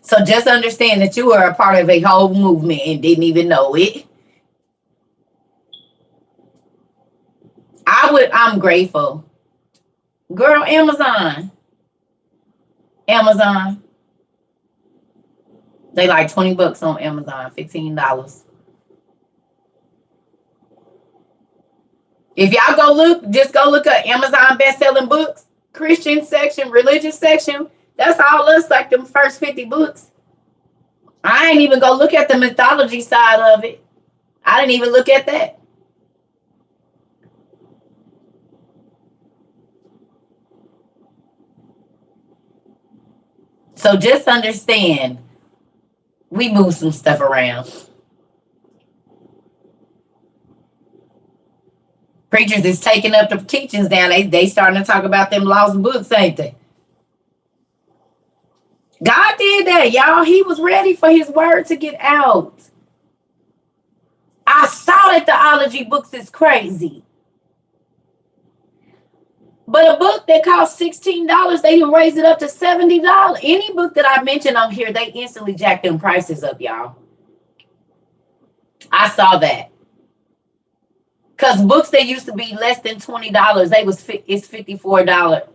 So just understand that you are a part of a whole movement and didn't even know it. I'm grateful. Girl, Amazon. They like $20 on Amazon, $15. If y'all just go look at Amazon best-selling books, Christian section, religious section. That's all us, like them first 50 books. I ain't even go look at the mythology side of it. I didn't even look at that. So just understand, we move some stuff around. Preachers is taking up the teachings now. They starting to talk about them lost books, ain't they? God did that, y'all. He was ready for his word to get out. I saw that the ology books is crazy. But a book that costs $16, they can raise it up to $70. Any book that I mention on here, they instantly jack them prices up, y'all. I saw that. Because books that used to be less than $20, it's $54.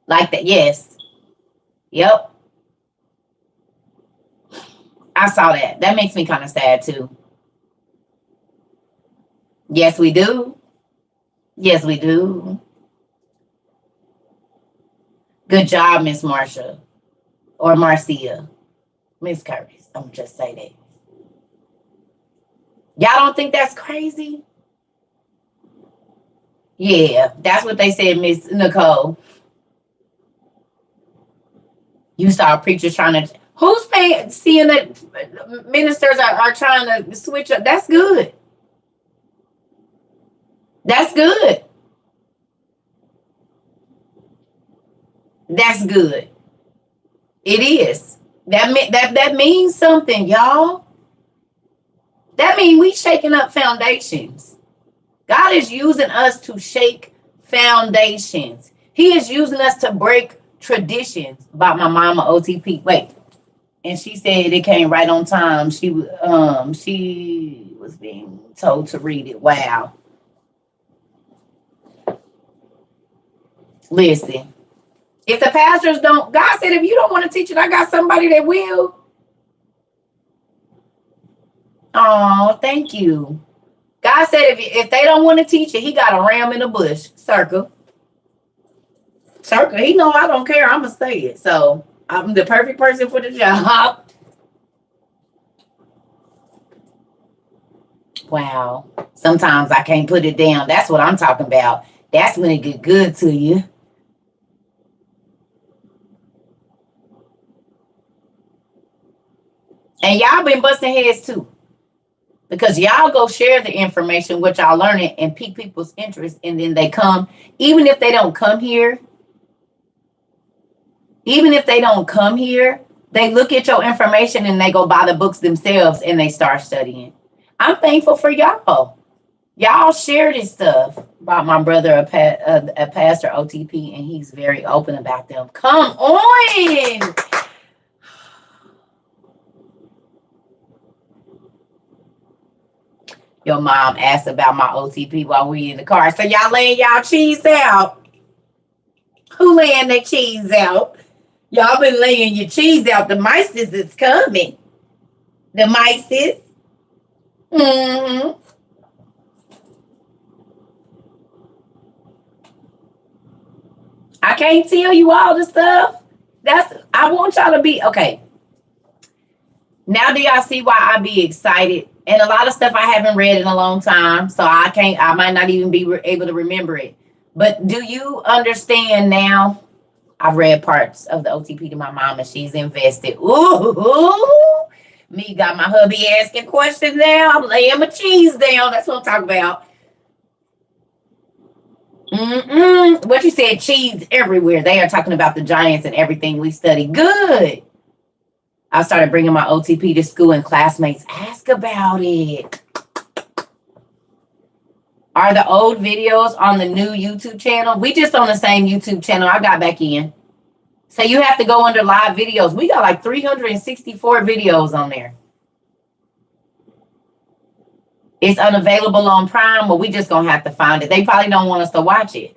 Like that, yes. Yep. I saw that. That makes me kind of sad too. Yes, we do. Yes, we do. Good job, Miss Marsha. Or Marcia. Miss Curtis. I'm just saying that. Y'all don't think that's crazy? Yeah, that's what they said, Miss Nicole. You saw preachers trying to, who's seeing that ministers are trying to switch up? That's good. That's good. That's good. It is. That means something, y'all. That means we shaking up foundations. God is using us to shake foundations. He is using us to break traditions. About my mama OTP. Wait. And she said it came right on time. She was being told to read it. Wow. Listen. If the pastors don't, God said, if you don't want to teach it, I got somebody that will. Oh, thank you. God said if they don't want to teach it, he got a ram in the bush. Circle. He know I don't care. I'm going to say it. So I'm the perfect person for the job. Wow. Sometimes I can't put it down. That's what I'm talking about. That's when it get good to you. And y'all been busting heads too. Because y'all go share the information, what y'all learning, and pique people's interest, and then they come. Even if they don't come here, they look at your information and they go buy the books themselves and they start studying. I'm thankful for y'all. Y'all share this stuff about my brother, a pastor OTP, and he's very open about them. Come on. Your mom asked about my OTP while we in the car. So y'all laying y'all cheese out. Who laying their cheese out? Y'all been laying your cheese out. The mice is coming. The mice is. Mm-hmm. I can't tell you all the stuff. I want y'all to be okay. Now do y'all see why I be excited? And a lot of stuff I haven't read in a long time, so I might not even be able to remember it. But do you understand now? I've read parts of the OTP to my mom and she's invested. Ooh, me got my hubby asking questions now. I'm laying my cheese down. That's what I'm talking about. What you said, cheese everywhere. They are talking about the Giants and everything we study. Good. I started bringing my OTP to school and classmates ask about it. Are the old videos on the new YouTube channel? We just on the same YouTube channel. I got back in. So you have to go under live videos. We got like 364 videos on there. It's unavailable on Prime, but we just gonna have to find it. They probably don't want us to watch it.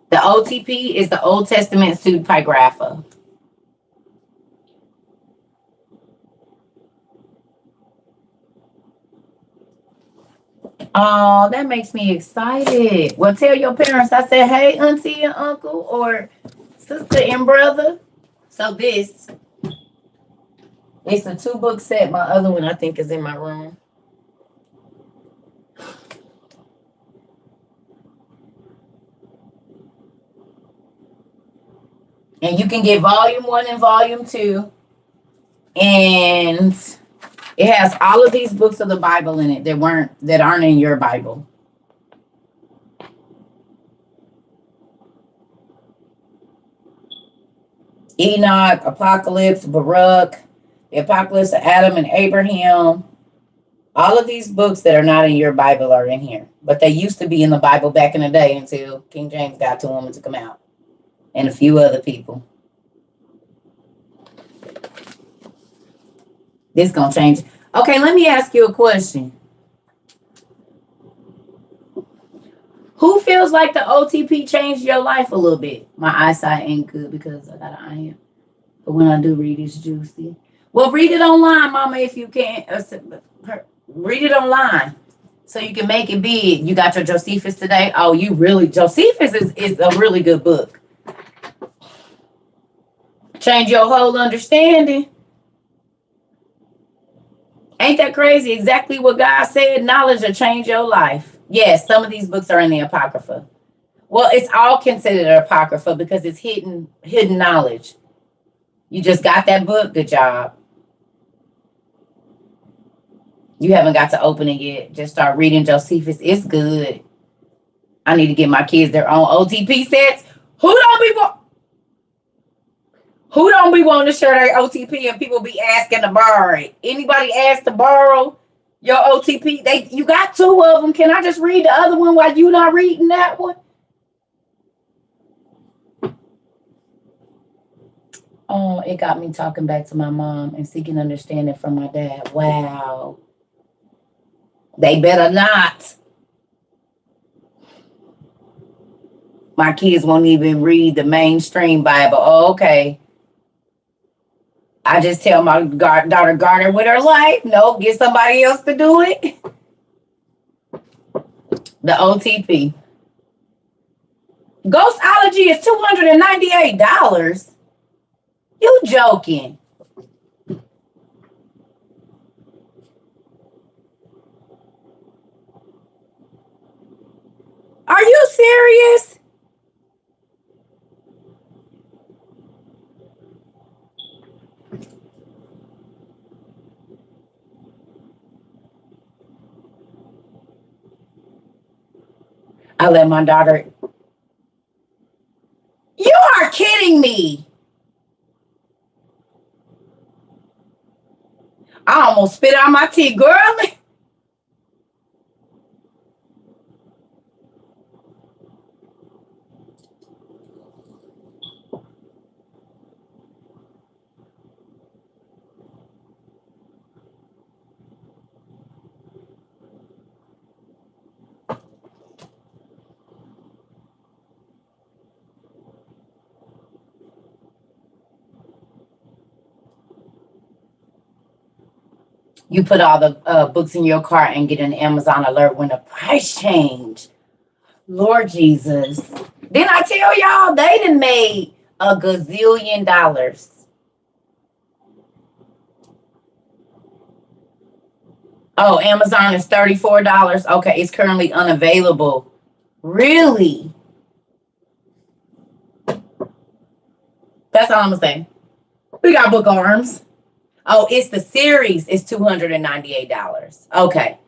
The OTP is the Old Testament pseudepigrapha. Oh, that makes me excited. Well, tell your parents I said, hey, auntie and uncle, or sister and brother. So this, it's a 2-book set. My other one, I think, is in my room. And you can get volume 1 and volume 2. And it has all of these books of the Bible in it that aren't in your Bible. Enoch, Apocalypse, Baruch, the Apocalypse of Adam and Abraham. All of these books that are not in your Bible are in here. But they used to be in the Bible back in the day until King James got to them and took them out. And a few other people. This is going to change. Okay, let me ask you a question. Who feels like the OTP changed your life a little bit? My eyesight ain't good because I got an iron. But when I do read, it's juicy. Well, read it online, Mama, if you can. Read it online so you can make it big. You got your Josephus today? Oh, Josephus is a really good book. Change your whole understanding. Ain't that crazy? Exactly what God said. Knowledge will change your life. Yes, some of these books are in the Apocrypha. Well, it's all considered Apocrypha because it's hidden knowledge. You just got that book. Good job. You haven't got to open it yet. Just start reading Josephus. It's good. I need to get my kids their own OTP sets. Who don't be wanting to share their OTP and people be asking to borrow it? Anybody ask to borrow your OTP? You got 2 of them. Can I just read the other one while you not reading that one? Oh, it got me talking back to my mom and seeking understanding from my dad. Wow. They better not. My kids won't even read the mainstream Bible. Oh, okay. I just tell my daughter Garner with her life. No, get somebody else to do it. The OTP. Ghostology is $298. You joking. Are you serious? I let my daughter. You are kidding me. I almost spit out my tea, girl. You put all the books in your cart and get an Amazon alert when the price change. Lord Jesus. Didn't I tell y'all they done made a gazillion dollars? Oh, Amazon is $34. Okay, it's currently unavailable. Really? That's all I'm gonna say. We got book arms. Oh, it's the series. It's $298. Okay.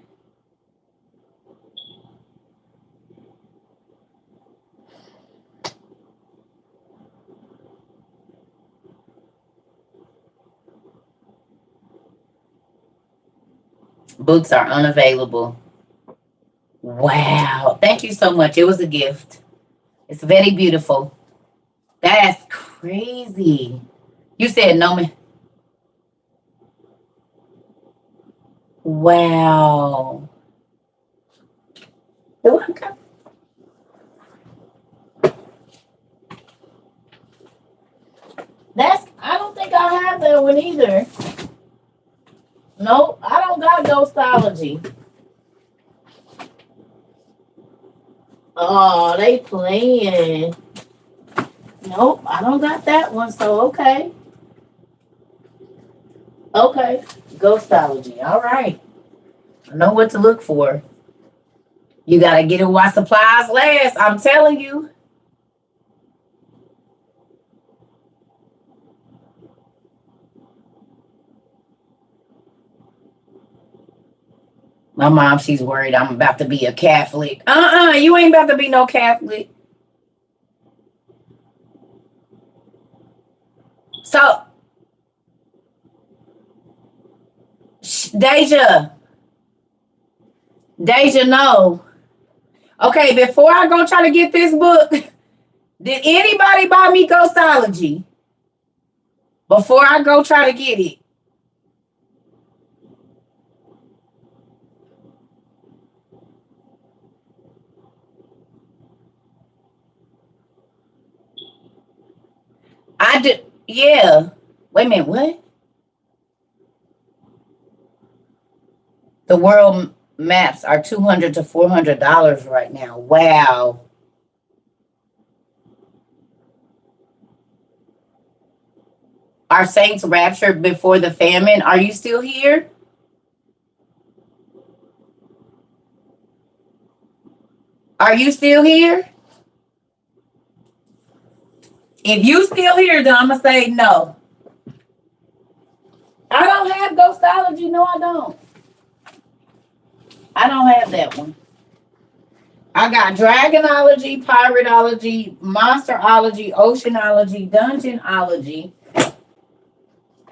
Books are unavailable. Wow. Thank you so much. It was a gift. It's very beautiful. That's crazy. You said no man. Wow. I don't think I have that one either. Nope, I don't got Ghostology. Oh, they playing. Nope, I don't got that one, so okay. Okay, Ghostology. All right. I know what to look for. You got to get it while supplies last. I'm telling you. My mom, she's worried I'm about to be a Catholic. You ain't about to be no Catholic. So, Deja, no. Okay, before I go try to get this book, did anybody buy me Ghostology? Before I go try to get it. I did, yeah. Wait a minute, what? The world maps are $200 to $400 right now. Wow. Are saints raptured before the famine? Are you still here? Are you still here? If you still here, then I'm gonna say no. I don't have Ghostology. No, I don't. I don't have that one. I got Dragonology, Piratology, Monsterology, Oceanology, Dungeonology,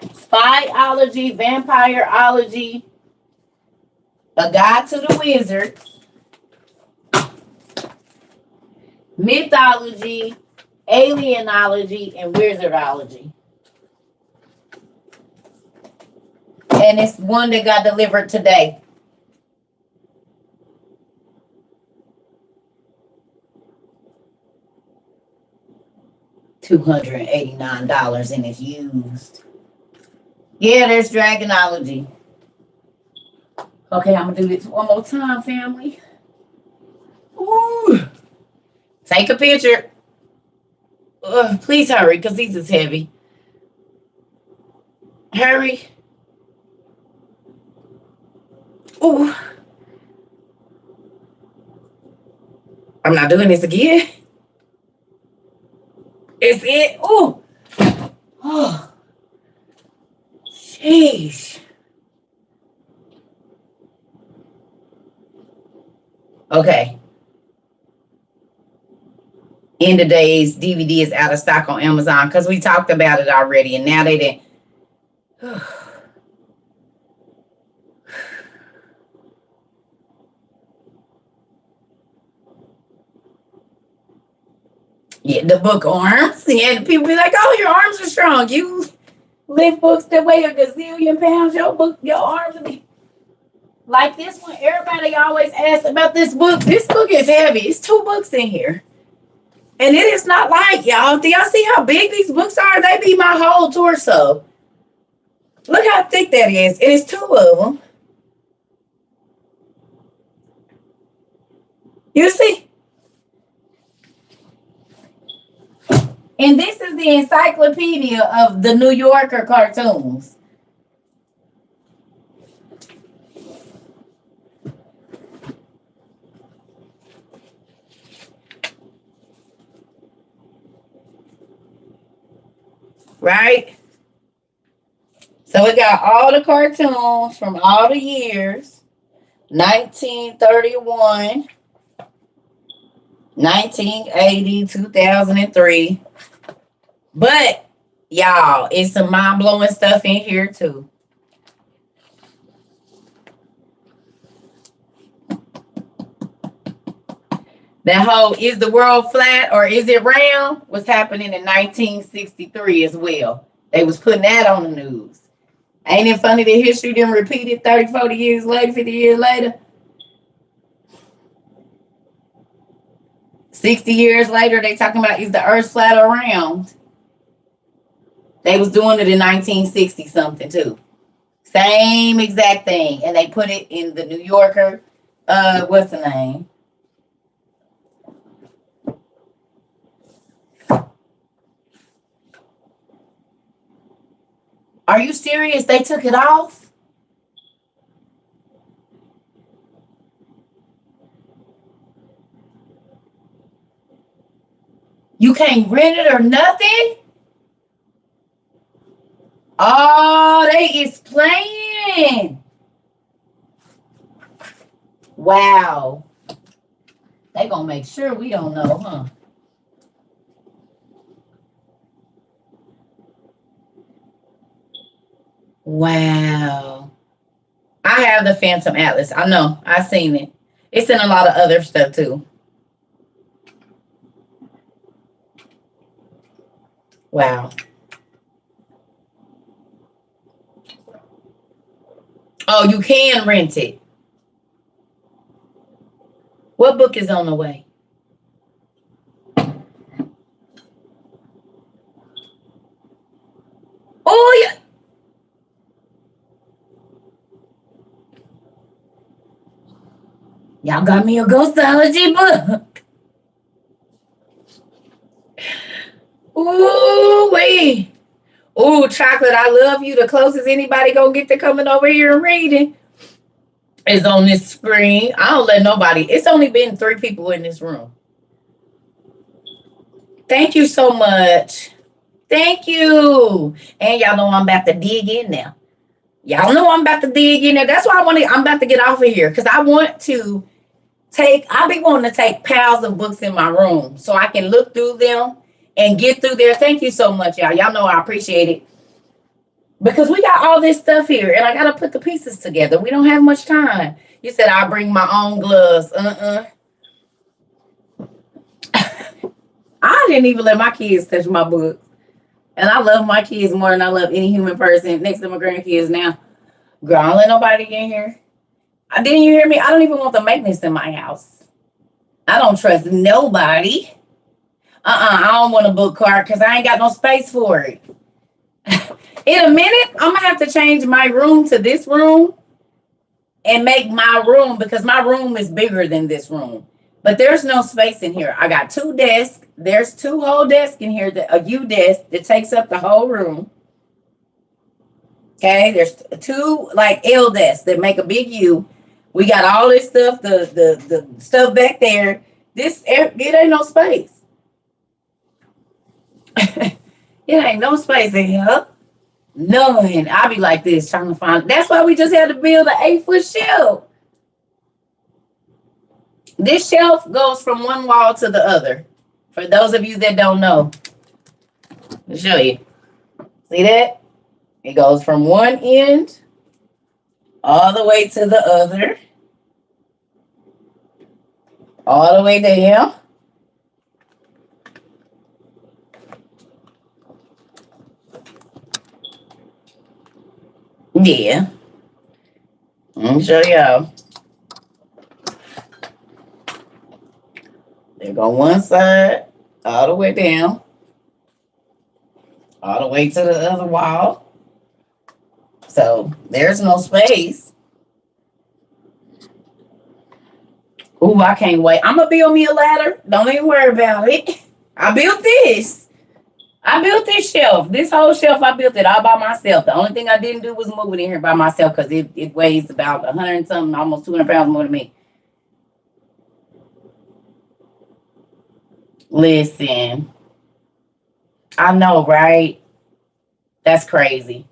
Spyology, Vampireology, A Guide to the Wizard, Mythology, Alienology, and Wizardology. And it's one that got delivered today. $289 and it's used. Yeah, there's Dragonology. Okay, I'm gonna do this one more time, family. Ooh. Take a picture. Please hurry, because these is heavy. Hurry. Ooh. I'm not doing this again. It's it. Ooh. Oh. Jeez. Okay. End of days DVD is out of stock on Amazon because we talked about it already, and now they didn't. Yeah, the book arms. Yeah, people be like, "Oh, your arms are strong. You lift books that weigh a gazillion pounds. Your arms will be like this one." Everybody always asks about this book. This book is heavy. It's 2 books in here. And it is not light, y'all. Do y'all see how big these books are? They be my whole torso. Look how thick that is. And it's two of them. You see? And this is the encyclopedia of the New Yorker cartoons. Right? So we got all the cartoons from all the years 1931, 1980, 2003. But y'all, it's some mind blowing stuff in here too. That whole is the world flat or is it round was happening in 1963 as well. They was putting that on the news. Ain't it funny that history didn't repeat it 30, 40 years later, 50 years later? 60 years later, they talking about is the earth flat or round? They was doing it in 1960 something too. Same exact thing. And they put it in the New Yorker, what's the name? Are you serious? They took it off? You can't rent it or nothing? Oh, they is playing. Wow. They gonna make sure we don't know, huh? Wow. I have the Phantom Atlas. I know. I've seen it. It's in a lot of other stuff too. Wow. Oh, you can rent it. What book is on the way? Oh, yeah. Y'all got me a ghostology book. Ooh, wait. Ooh, chocolate, I love you. The closest anybody gonna get to coming over here and reading is on this screen. I don't let nobody. It's only been 3 people in this room. Thank you so much. Thank you. And y'all know I'm about to dig in now. Y'all know I'm about to dig in there. That's why I'm about to get off of here because I want to I be wanting to take piles of books in my room so I can look through them and get through there. Thank you so much, y'all. Y'all know I appreciate it because we got all this stuff here and I got to put the pieces together. We don't have much time. You said I'll bring my own gloves. I didn't even let my kids touch my books. And I love my kids more than I love any human person next to my grandkids now. Girl, I don't let nobody in here. Didn't you hear me? I don't even want the maintenance in my house. I don't trust nobody. I don't want a book cart because I ain't got no space for it. In a minute, I'm going to have to change my room to this room and make my room because my room is bigger than this room. But there's no space in here. I got 2 desks. There's 2 whole desks in here, a U desk that takes up the whole room. Okay, there's 2 like L desks that make a big U. We got all this stuff, the stuff back there. It ain't no space. It ain't no space in here. None. I be like this trying to find. That's why we just had to build an 8-foot shelf. This shelf goes from one wall to the other. For those of you that don't know, I'll show you. See that? It goes from one end all the way to the other. All the way down. Yeah. Let me show y'all. They go one side, all the way down, all the way to the other wall. So there's no space. Ooh, I can't wait. I'm gonna build me a ladder. Don't even worry about it. I built this. I built this shelf. This whole shelf, I built it all by myself. The only thing I didn't do was move it in here by myself because it weighs about 100 and something, almost 200 pounds more than me. Listen, I know, right? That's crazy.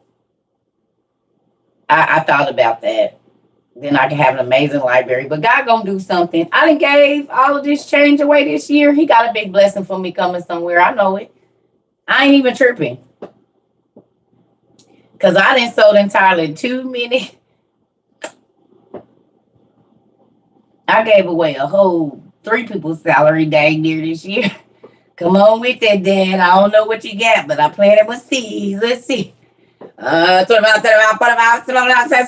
I thought about that. Then I can have an amazing library. But God gonna do something. I done gave all of this change away this year. He got a big blessing for me coming somewhere. I know it. I ain't even tripping. Cause I done sold entirely too many. I gave away a whole 3 people's salary dang near this year. Come on with that, Dad. I don't know what you got, but I planted with seeds. Let's see. 25,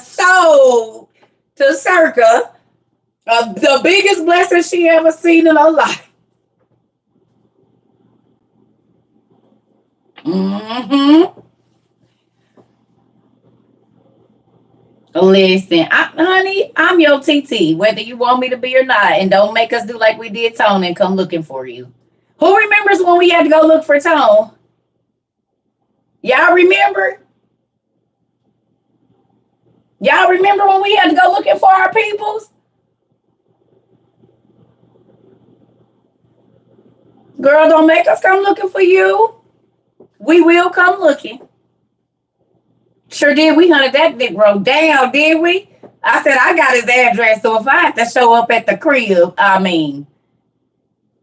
so to Circa, the biggest blessing she ever seen in her life. Mm-hmm. Listen, honey, I'm your TT, whether you want me to be or not, and don't make us do like we did Tone and come looking for you. Who remembers when we had to go look for Tone? Y'all remember? Y'all remember when we had to go looking for our peoples? Girl, don't make us come looking for you. We will come looking. Sure did. We hunted that big road down, did we? I said, I got his address, so if I have to show up at the crib, I mean,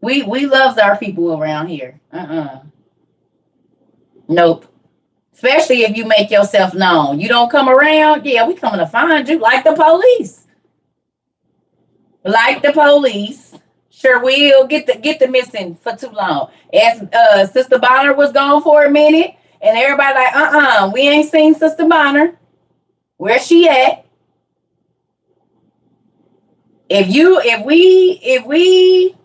we loves our people around here. Nope. Especially if you make yourself known. You don't come around, yeah, we coming to find you like the police. Like the police. Sure will get the missing for too long. As Sister Bonner was gone for a minute, and everybody like, we ain't seen Sister Bonner. Where she at? If we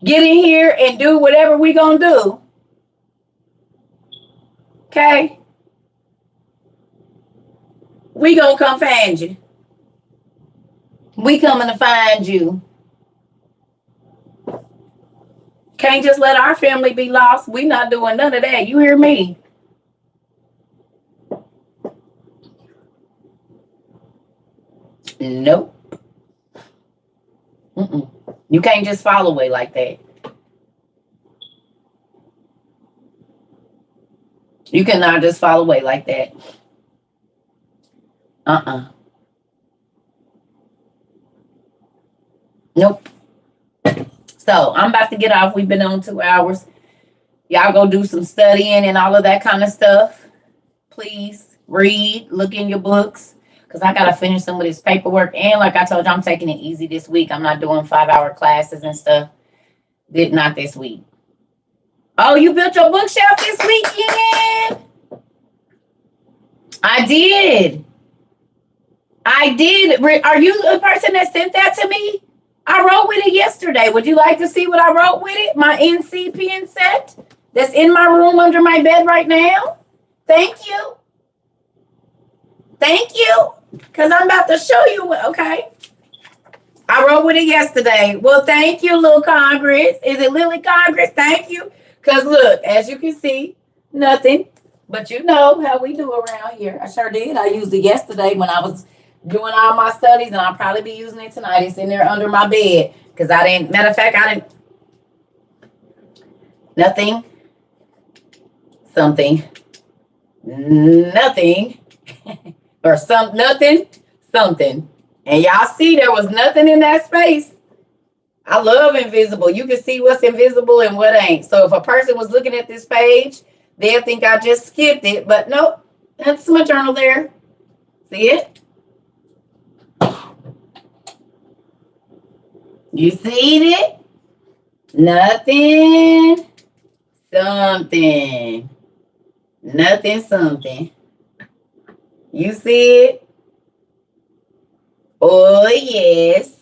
get in here and do whatever we gonna do, okay, we gonna come find you. We coming to find you. Can't just let our family be lost. We not doing none of that. You hear me? Nope. You can't just fall away like that. You cannot just fall away like that. Nope. So I'm about to get off. We've been on 2 hours. Y'all go do some studying and all of that kind of stuff. Please read, look in your books, because I got to finish some of this paperwork. And like I told you, I'm taking it easy this week. I'm not doing 5-hour classes and stuff. Not this week. Oh, you built your bookshelf this weekend? I did. Are you the person that sent that to me? I wrote with it yesterday. Would you like to see what I wrote with it? My NC pen set that's in my room under my bed right now. Thank you. Thank you. Because I'm about to show you. Okay. I wrote with it yesterday. Well, thank you, Little Congress. Is it Lily Congress? Thank you. Because look, as you can see, nothing. But you know how we do around here. I sure did. I used it yesterday when I was doing all my studies, and I'll probably be using it tonight. It's in there under my bed. Because matter of fact, I didn't, nothing, something, nothing, or nothing, something. And y'all see there was nothing in that space. I love invisible. You can see what's invisible and what ain't. So if a person was looking at this page, they'll think I just skipped it. But nope, that's my journal there. See it? You see it? Nothing, something. Nothing, something. You see it? Oh, yes.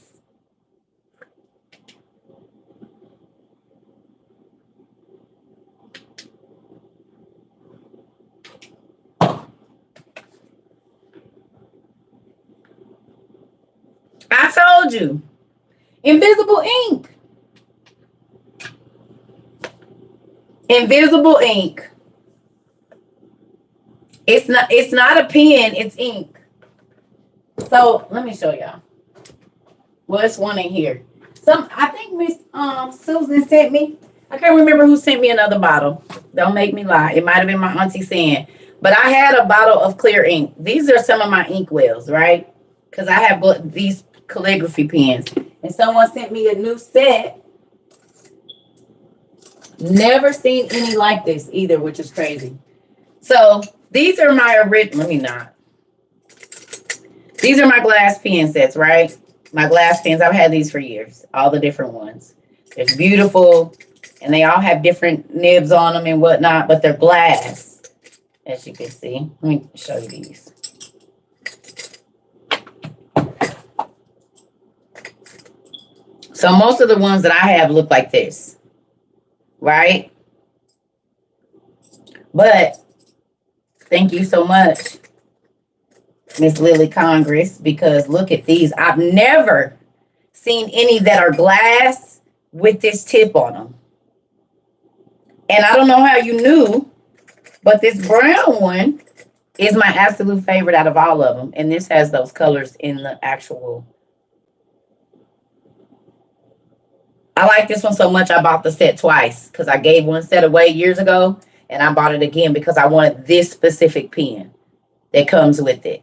I told you. Invisible ink. Invisible ink. It's not a pen, it's ink. So let me show y'all. Well, it's one in here. I think Miss Susan sent me. I can't remember who sent me another bottle. Don't make me lie. It might have been my auntie saying. But I had a bottle of clear ink. These are some of my ink wells, right? Because I have these calligraphy pens. And someone sent me a new set. Never seen any like this either, which is crazy. So these are my original. Let me not. These are my glass pen sets, right? My glass pens. I've had these for years. All the different ones. They're beautiful. And they all have different nibs on them and whatnot. But they're glass. As you can see. Let me show you these. So most of the ones that I have look like this. Right? But thank you so much, Miss Lily Congress, because look at these. I've never seen any that are glass with this tip on them. And I don't know how you knew, but this brown one is my absolute favorite out of all of them. And this has those colors in the actual. I like this one so much I bought the set twice because I gave one set away years ago and I bought it again because I wanted this specific pen that comes with it.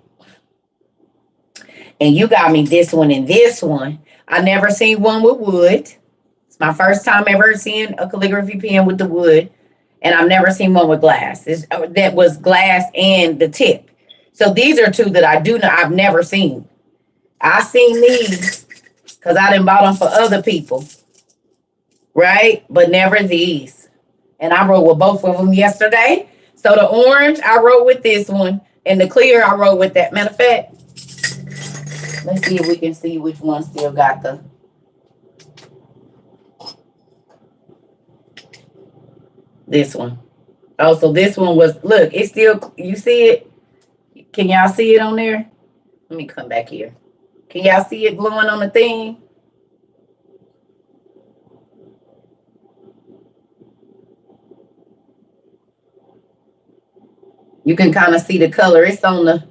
And you got me this one and this one. I never seen one with wood. It's my first time ever seeing a calligraphy pen with the wood. And I've never seen one with glass. That was glass and the tip. So these are two that I've never seen. I seen these because I didn't buy them for other people. Right? But never these. And I wrote with both of them yesterday. So the orange, I wrote with this one. And the clear, I wrote with that. Matter of fact, let's see if we can see which one still got the. This one. Oh, so this one was, look, it's still, you see it? Can y'all see it on there? Let me come back here. Can y'all see it glowing on the thing? You can kind of see the color. It's on the,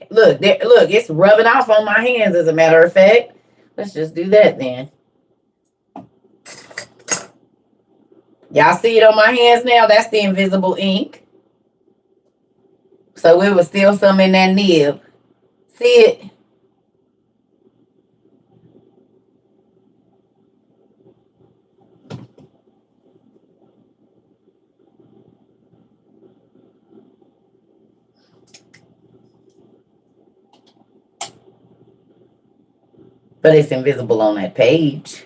look, there, look, it's rubbing off on my hands, as a matter of fact. Let's just do that then. Y'all see it on my hands now? That's the invisible ink. So it was still some in that nib. See it? But it's invisible on that page.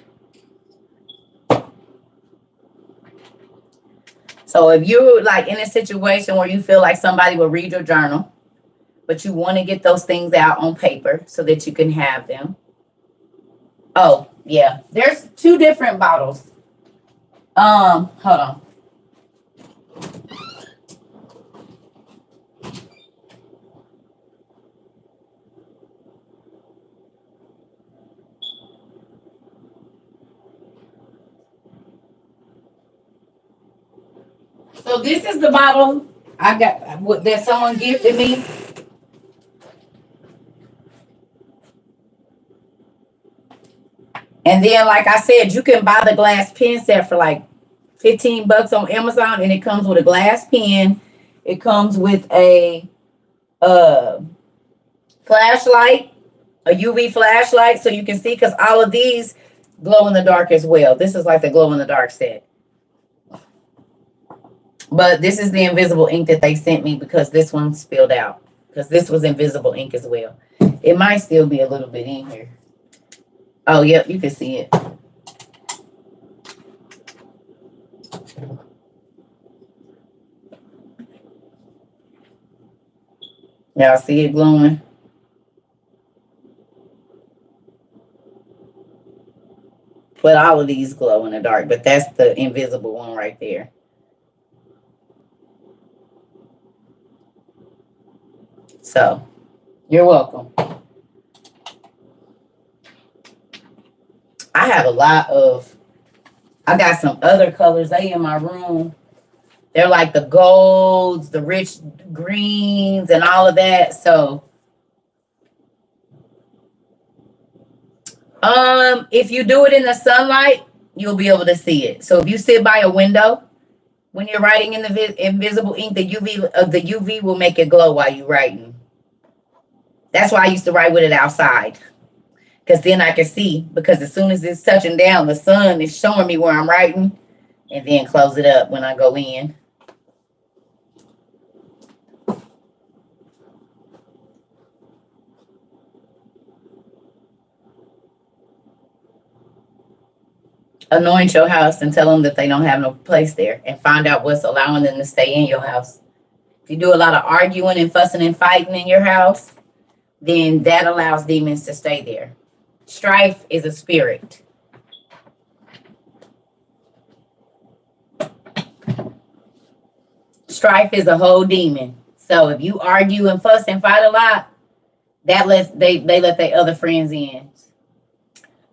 So if you're like in a situation where you feel like somebody will read your journal, but you want to get those things out on paper so that you can have them. Oh, yeah. There's two different bottles. Hold on. So this is the bottle I got that someone gifted me. And then, like I said, you can buy the glass pen set for like $15 on Amazon, and it comes with a glass pen. It comes with a flashlight, a UV flashlight, so you can see, because all of these glow in the dark as well. This is like the glow in the dark set. But this is the invisible ink that they sent me because this one spilled out. Because this was invisible ink as well. It might still be a little bit in here. Oh, yep, you can see it. Y'all see it glowing? But all of these glow in the dark, but that's the invisible one right there. So, you're welcome. I have a lot of, I got some other colors. They in my room. They're like the golds, the rich greens, and all of that. So, if you do it in the sunlight, you'll be able to see it. So if you sit by a window when you're writing in the invisible ink, the UV will make it glow while you're writing. That's why I used to write with it outside, because then I can see. Because as soon as it's touching down, the sun is showing me where I'm writing, and then close it up when I go in. Anoint your house and tell them that they don't have no place there, and find out what's allowing them to stay in your house. If you do a lot of arguing and fussing and fighting in your house, then that allows demons to stay there. Strife is a spirit. Strife is a whole demon. So if you argue and fuss and fight a lot, that lets they let their other friends in.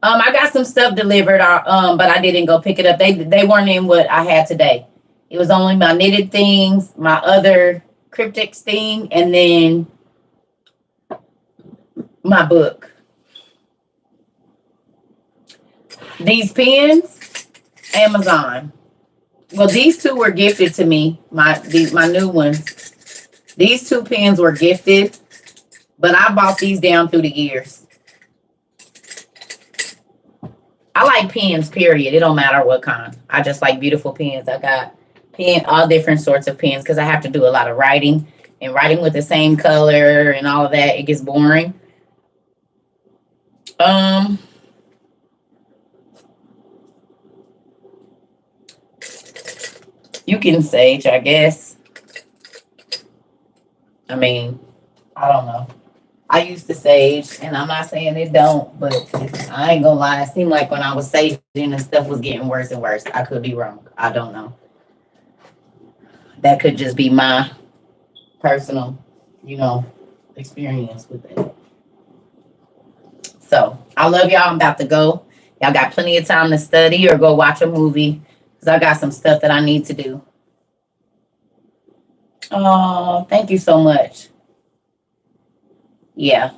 I got some stuff delivered, but I didn't go pick it up. They weren't in what I had today. It was only my knitted things, my other cryptics thing, and then my book. These pens, Amazon. Well, these two were gifted to me. My new ones. These two pens were gifted, but I bought these down through the years. I like pens, period. It don't matter what kind. I just like beautiful pens. I got all different sorts of pens because I have to do a lot of writing. And writing with the same color and all of that, it gets boring. You can sage, I guess. I mean, I don't know. I used to sage, and I'm not saying it don't, but I ain't gonna lie. It seemed like when I was saging and stuff was getting worse and worse. I could be wrong. I don't know. That could just be my personal, experience with it. So I love y'all. I'm about to go. Y'all got plenty of time to study or go watch a movie because I got some stuff that I need to do. Oh, thank you so much. Yeah.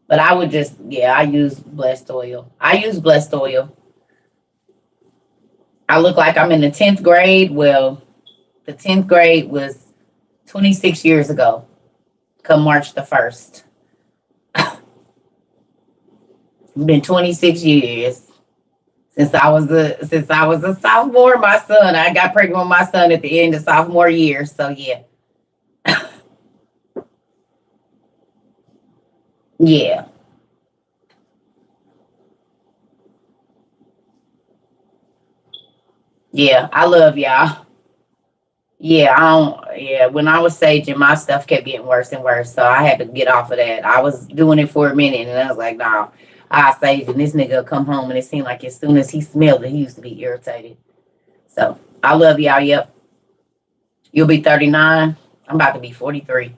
But I would I use blessed oil. I use blessed oil. I look like I'm in the 10th grade. Well, the 10th grade was 26 years ago, come March the 1st. It's been 26 years since I was a sophomore. I got pregnant with my son at the end of sophomore year. So yeah. Yeah. Yeah, I love y'all. Yeah, when I was saging, my stuff kept getting worse and worse. So I had to get off of that. I was doing it for a minute and I was like, nah, I sage and this nigga will come home and it seemed like as soon as he smelled it, he used to be irritated. So I love y'all. Yep. You'll be 39. I'm about to be 43.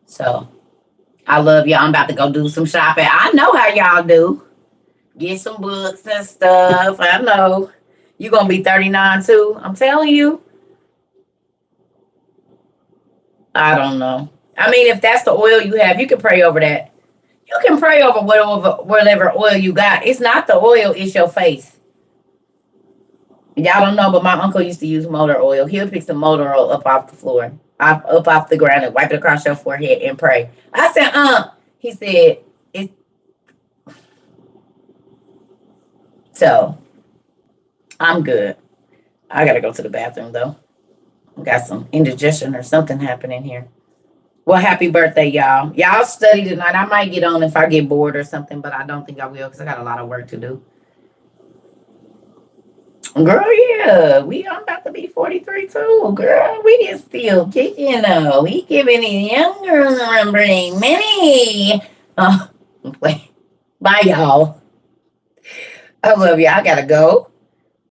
So I love y'all. I'm about to go do some shopping. I know how y'all do. Get some books and stuff. I know. You're going to be 39 too. I'm telling you. I don't know. I mean, if that's the oil you have, you can pray over that. You can pray over whatever oil you got. It's not the oil, it's your face. Y'all don't know, but my uncle used to use motor oil. He'll pick some motor oil up off the floor, up off the ground and wipe it across your forehead and pray. I said, He said, it's so I'm good. I gotta go to the bathroom though. Got some indigestion or something happening here. Well, happy birthday, y'all. Y'all study tonight. I might get on if I get bored or something, but I don't think I will because I got a lot of work to do. Girl, yeah. I'm about to be 43 too. Girl, we is still kicking though. We giving these young girls a brain many. Bye, y'all. I love you. I gotta go.